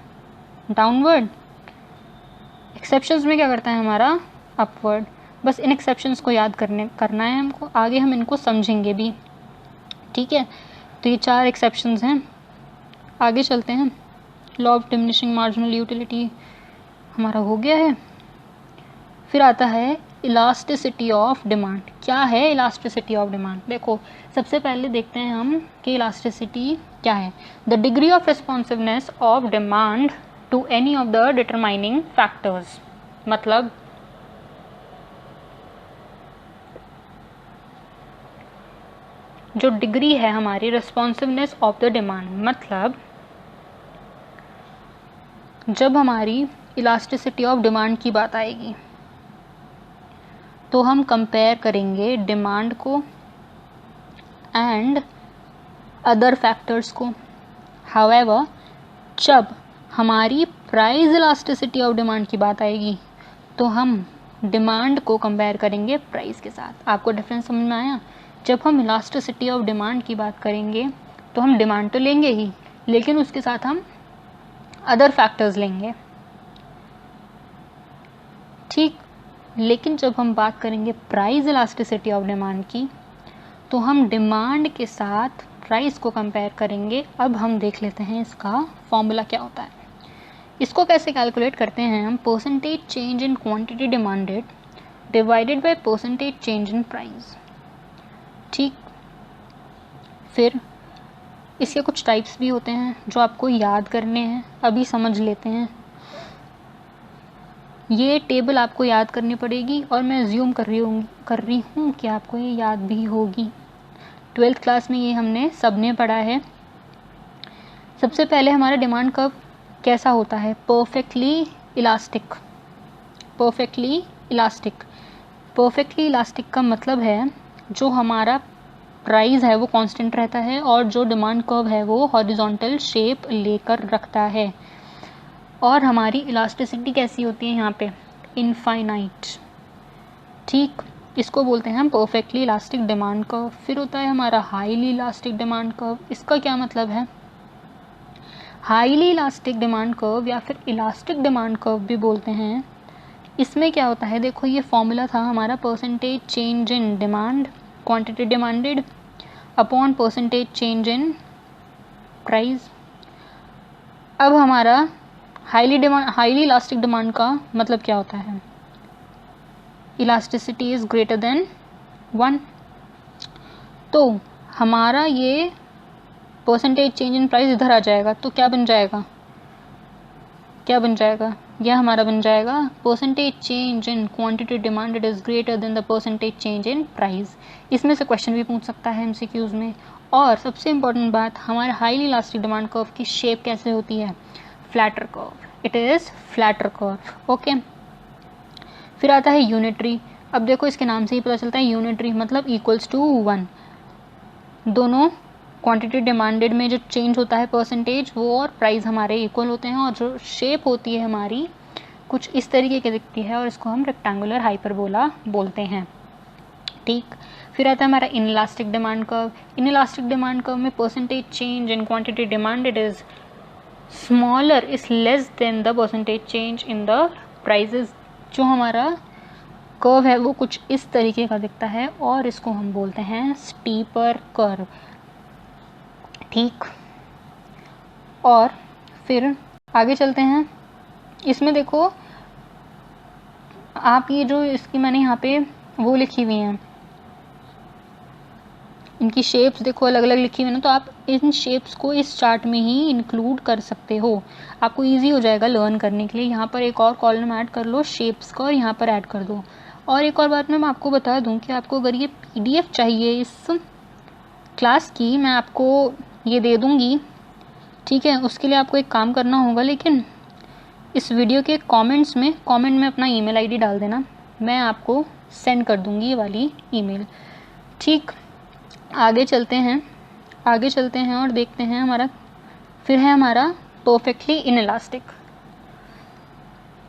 डाउनवर्ड। एक्सेप्शंस में क्या करता है हमारा? अपवर्ड। बस इन एक्सेप्शंस को याद करना है हमको, आगे हम इनको समझेंगे भी। ठीक है, तो ये 4 एक्सेप्शंस हैं। आगे चलते हैं। Law of diminishing marginal utility हमारा हो गया है। फिर आता है इलास्टिसिटी ऑफ डिमांड। क्या है इलास्टिसिटी ऑफ डिमांड? देखो सबसे पहले देखते हैं हम कि इलास्टिसिटी क्या है। The degree of responsiveness of demand to any of the determining factors. मतलब जो डिग्री है हमारी रिस्पॉन्सिवनेस ऑफ द डिमांड, मतलब जब हमारी इलास्टिसिटी ऑफ डिमांड की बात आएगी तो हम कंपेयर करेंगे डिमांड को एंड अदर फैक्टर्स को। हाउएवर जब हमारी प्राइस इलास्टिसिटी ऑफ डिमांड की बात आएगी तो हम डिमांड को कंपेयर करेंगे प्राइस के साथ। आपको डिफरेंस समझ में आया? जब हम इलास्टिसिटी ऑफ डिमांड की बात करेंगे तो हम डिमांड तो लेंगे ही, लेकिन उसके साथ हम अदर फैक्टर्स लेंगे। ठीक, लेकिन जब हम बात करेंगे प्राइस इलास्टिसिटी ऑफ डिमांड की तो हम डिमांड के साथ प्राइस को कंपेयर करेंगे। अब हम देख लेते हैं इसका फॉर्मूला क्या होता है। इसको कैसे कैलकुलेट करते हैं हम? Percentage change in quantity demanded divided by percentage change in price. ठीक, फिर इसके कुछ टाइप्स भी होते हैं जो आपको याद करने हैं, अभी समझ लेते हैं। ये टेबल आपको याद करनी पड़ेगी और मैं अज्यूम कर रही हूँ कि आपको ये याद भी होगी। 12th क्लास में ये हमने सबने पढ़ा है। सबसे पहले हमारा डिमांड कर्व कैसा होता है? Perfectly elastic. Perfectly elastic. Perfectly elastic का मतलब है जो हमारा प्राइस है वो कांस्टेंट रहता है और जो डिमांड कर्व है वो हॉरिजॉन्टल शेप लेकर रखता है। और हमारी इलास्टिसिटी कैसी होती है यहाँ पे? इनफाइनाइट। ठीक, इसको बोलते हैं हम परफेक्टली इलास्टिक डिमांड कर्व। फिर होता है हमारा हाईली इलास्टिक डिमांड कर्व। इसका क्या मतलब है? हाईली इलास्टिक डिमांड कर्व या फिर इलास्टिक डिमांड कर्व भी बोलते हैं। इसमें क्या होता है? देखो ये फॉर्मूला था हमारा, percentage change in demand quantity demanded upon percentage change in price. अब हमारा हाईली इलास्टिक डिमांड का मतलब क्या होता है? Elasticity is greater than 1। तो हमारा ये परसेंटेज चेंज इन प्राइस इधर आ जाएगा तो क्या बन जाएगा? क्या बन जाएगा? यह हमारा बन जाएगा percentage change in quantity demanded is greater than the percentage change in price. इसमें से क्वेश्चन भी पूछ सकता है एमसीक्यूज में। और सबसे इम्पोर्टेंट बात, हमारे हाईली इलास्टिक डिमांड कर्व की शेप कैसे होती है? Flatter curve. It is flatter curve. Okay, फिर आता है यूनिटरी। अब देखो इसके नाम से ही पता चलता है यूनिटरी मतलब इक्वल्स टू 1। दोनों क्वांटिटी डिमांडेड में जो चेंज होता है परसेंटेज वो और प्राइस हमारे इक्वल होते हैं, और जो शेप होती है हमारी कुछ इस तरीके की दिखती है और इसको हम रेक्टेंगुलर हाइपरबोला बोलते हैं। ठीक, फिर आता है हमारा inelastic demand curve. Inelastic demand curve में percentage change in quantity demanded is smaller is less than the percentage change in the prices. जो हमारा कर्व है वो कुछ इस तरीके का दिखता है और इसको हम बोलते हैं स्टीपर कर्व। ठीक, और फिर आगे चलते हैं। इसमें देखो आप ये जो इसकी मैंने यहाँ पे वो लिखी हुई हैं, इनकी शेप्स देखो अलग अलग लिखी हुई है ना, तो आप इन शेप्स को इस चार्ट में ही इंक्लूड कर सकते हो, आपको इजी हो जाएगा लर्न करने के लिए। यहाँ पर एक और कॉलम ऐड कर लो शेप्स का और यहाँ पर ऐड कर दो। और एक और बात मैं आपको बता दूँ कि आपको अगर ये PDF चाहिए इस क्लास की, मैं आपको ये दे दूँगी, ठीक है। उसके लिए आपको एक काम करना होगा, लेकिन इस वीडियो के कमेंट में अपना ईमेल आईडी डाल देना, मैं आपको सेंड कर दूँगी ये वाली ईमेल। ठीक, आगे चलते हैं और देखते हैं हमारा परफेक्टली इनइलास्टिक।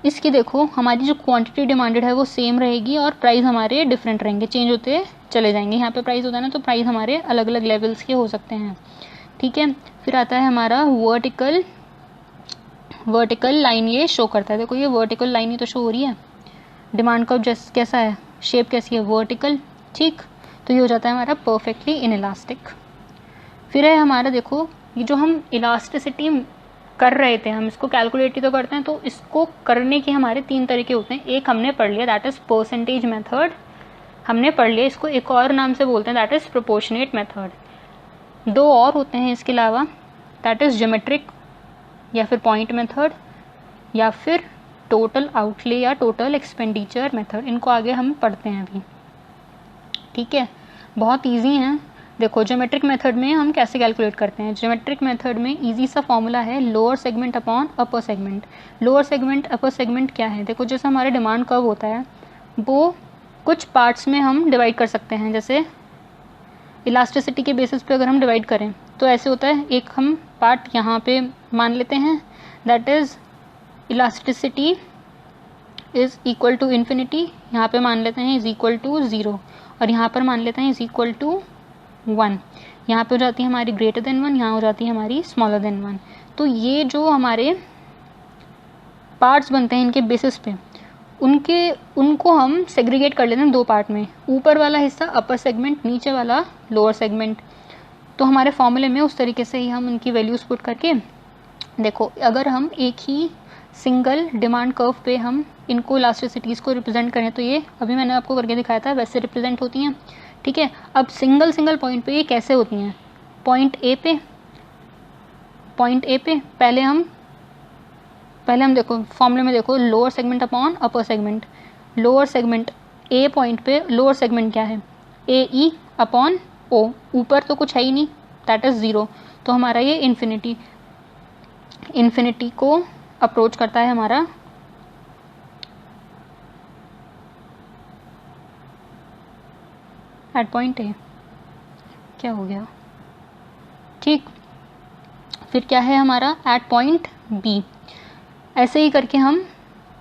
इसकी देखो हमारी जो क्वांटिटी डिमांडेड है वो सेम रहेगी और प्राइस हमारे डिफरेंट रहेंगे, चेंज होते चले जाएंगे। यहाँ पे प्राइस होता है ना, तो प्राइस हमारे अलग अलग लेवल्स के हो सकते हैं, ठीक है। फिर आता है हमारा वर्टिकल लाइन, ये शो करता है, देखो ये वर्टिकल लाइन ही तो शो हो रही है। डिमांड कर्व कैसा है, शेप कैसी है, वर्टिकल, ठीक। तो ये हो जाता है हमारा परफेक्टली इनइलास्टिक। फिर है हमारा देखो ये जो हम इलास्टिसिटी कर रहे थे, हम इसको कैलकुलेट ही तो करते हैं, तो इसको करने के हमारे 3 तरीके होते हैं। एक हमने पढ़ लिया, दैट इज़ परसेंटेज मेथड, हमने पढ़ लिया, इसको एक और नाम से बोलते हैं, दैट इज़ प्रोपोर्शनेट मेथड। 2 और होते हैं इसके अलावा, दैट इज़ ज्योमेट्रिक या फिर पॉइंट मेथड या फिर टोटल आउटले या टोटल एक्सपेंडिचर मेथड। इनको आगे हम पढ़ते हैं अभी, ठीक है। बहुत इजी हैं। देखो ज्योमेट्रिक मेथड में हम कैसे कैलकुलेट करते हैं। ज्योमेट्रिक मेथड में इजी सा फॉर्मूला है, lower segment upon upper segment. Lower segment upper segment क्या है, देखो जैसे हमारे डिमांड कर्व होता है वो कुछ पार्ट्स में हम डिवाइड कर सकते हैं। जैसे इलास्टिसिटी के बेसिस पे अगर हम डिवाइड करें तो ऐसे होता है, एक हम पार्ट यहाँ पे मान लेते हैं, that is elasticity is equal to infinity, यहाँ पे मान लेते हैं इज़ इक्वल टू 0, और यहाँ पर मान लेते हैं इज़ इक्वल टू 1। यहाँ पे हो जाती है हमारी ग्रेटर देन 1, यहाँ हो जाती है हमारी स्मॉलर देन 1। तो ये जो हमारे पार्ट्स बनते हैं इनके बेसिस पे, उनको हम सेग्रीगेट कर लेते हैं 2 पार्ट में, ऊपर वाला हिस्सा अपर सेगमेंट, नीचे वाला लोअर सेगमेंट। तो हमारे फॉर्मूले में उस तरीके से ही हम उनकी वैल्यूज पुट करके, देखो अगर हम एक ही सिंगल डिमांड कर्व पे हम इनको इलास्टिसिटीज़ को रिप्रेजेंट करें, तो ये अभी मैंने आपको करके दिखाया था वैसे रिप्रेजेंट होती हैं, ठीक है। अब सिंगल पॉइंट पे ये कैसे होती हैं, पॉइंट ए पे पहले हम देखो फॉर्मूले में देखो lower segment upon upper segment. Lower segment A point पे लोअर सेगमेंट क्या है, AE अपॉन O, ऊपर तो कुछ है ही नहीं, दैट इज़ 0। तो हमारा ये इन्फिनिटी को अप्रोच करता है हमारा एट पॉइंट ए। क्या हो गया, ठीक। फिर क्या है हमारा एट पॉइंट बी। ऐसे ही करके हम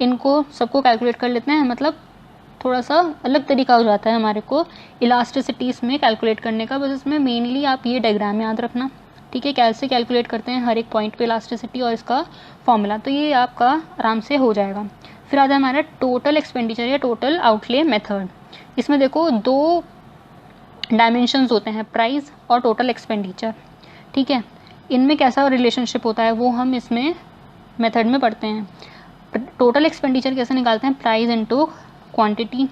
इनको सबको कैलकुलेट कर लेते हैं, मतलब थोड़ा सा अलग तरीका हो जाता है हमारे को इलास्टिसिटीज़ में कैलकुलेट करने का। बस इसमें मेनली आप ये डायग्राम याद रखना, ठीक है, कैसे कैलकुलेट करते हैं हर एक पॉइंट पे इलास्टिसिटी और इसका फॉर्मूला, तो ये आपका आराम से हो जाएगा। फिर आता है हमारा टोटल एक्सपेंडिचर या टोटल आउटले मेथड। इसमें देखो 2 डायमेंशंस होते हैं, प्राइस और टोटल एक्सपेंडिचर, ठीक है। इनमें कैसा रिलेशनशिप होता है वो हम इसमें मेथड में पढ़ते हैं। टोटल एक्सपेंडिचर कैसे निकालते हैं, प्राइस इनटू क्वांटिटी।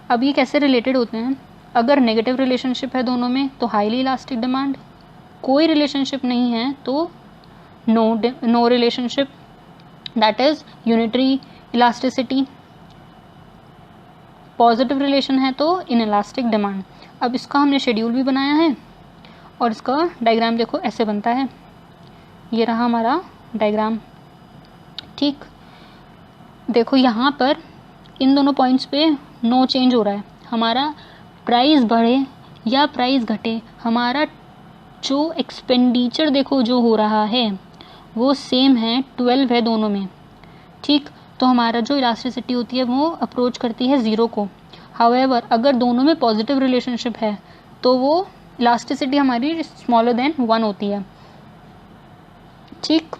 अब ये कैसे रिलेटेड होते हैं, अगर नेगेटिव रिलेशनशिप है दोनों में तो हाईली इलास्टिक डिमांड, कोई रिलेशनशिप नहीं है तो no relationship, that is unitary elasticity. Positive relation है तो इनइलास्टिक डिमांड। अब इसका हमने शेड्यूल भी बनाया है और इसका डायग्राम देखो ऐसे बनता है, ये रहा हमारा डायग्राम, ठीक। देखो यहाँ पर इन दोनों पॉइंट्स पे नो चेंज हो रहा है, हमारा प्राइस बढ़े या प्राइस घटे, हमारा जो एक्सपेंडिचर देखो जो हो रहा है वो सेम है, 12 है दोनों में, ठीक। तो हमारा जो इलास्टिसिटी होती है वो अप्रोच करती है 0 को। हाउएवर अगर दोनों में पॉजिटिव रिलेशनशिप है तो वो इलास्टिसिटी हमारी स्मॉलर देन 1 होती है, ठीक।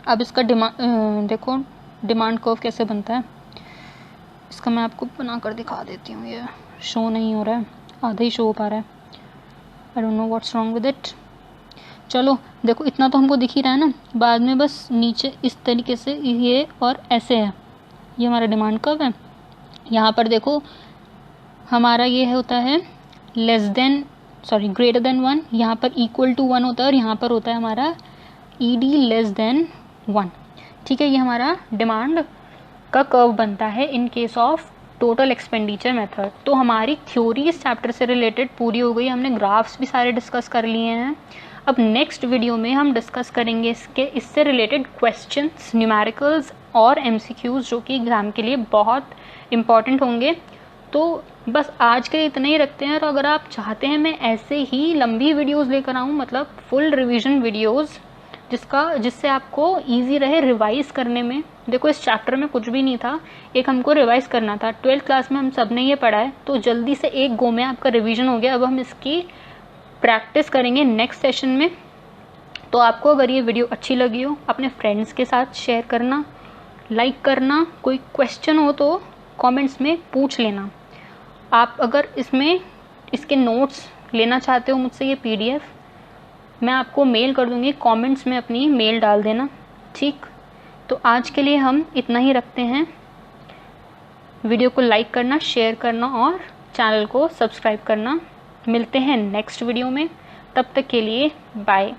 अब इसका देखो डिमांड कर्व कैसे बनता है। इसका मैं आपको बना कर दिखा देती हूँ। ये शो नहीं हो रहा है, आधा ही शो हो पा रहा है। I don't know what's wrong with it. चलो देखो, इतना तो हमको दिख ही रहा है ना। बाद में बस नीचे इस तरीके से ये और ऐसे है, ये हमारा डिमांड कर्व है। यहाँ पर देखो हमारा ये होता है ग्रेटर देन 1, यहाँ पर इक्वल टू 1 होता है और यहाँ पर होता है हमारा ED लेस देन 1। ठीक है, ये हमारा डिमांड का कर्व बनता है in case of total expenditure method. तो हमारी थ्योरी इस चैप्टर से रिलेटेड पूरी हो गई। हमने ग्राफ्स भी सारे डिस्कस कर लिए हैं। अब नेक्स्ट वीडियो में हम डिस्कस करेंगे इससे रिलेटेड क्वेश्चंस, न्यूमेरिकल्स और MCQs जो कि एग्ज़ाम के लिए बहुत इंपॉर्टेंट होंगे। तो बस आज के लिए इतना ही रखते हैं। और अगर आप चाहते हैं मैं ऐसे ही लंबी वीडियोस लेकर आऊँ, मतलब फुल रिवीजन वीडियोस, जिससे आपको इजी रहे रिवाइज करने में। देखो इस चैप्टर में कुछ भी नहीं था, एक हमको रिवाइज करना था। 12th क्लास में हम सब ने ये पढ़ा है, तो जल्दी से एक गो में आपका रिवीजन हो गया। अब हम इसकी प्रैक्टिस करेंगे नेक्स्ट सेशन में। तो आपको अगर ये वीडियो अच्छी लगी हो, अपने फ्रेंड्स के साथ शेयर करना, लाइक करना। कोई क्वेश्चन हो तो कमेंट्स में पूछ लेना। आप अगर इसके नोट्स लेना चाहते हो मुझसे, ये PDF मैं आपको मेल कर दूंगी, कमेंट्स में अपनी मेल डाल देना। ठीक, तो आज के लिए हम इतना ही रखते हैं। वीडियो को लाइक करना, शेयर करना और चैनल को सब्सक्राइब करना। मिलते हैं नेक्स्ट वीडियो में, तब तक के लिए बाय।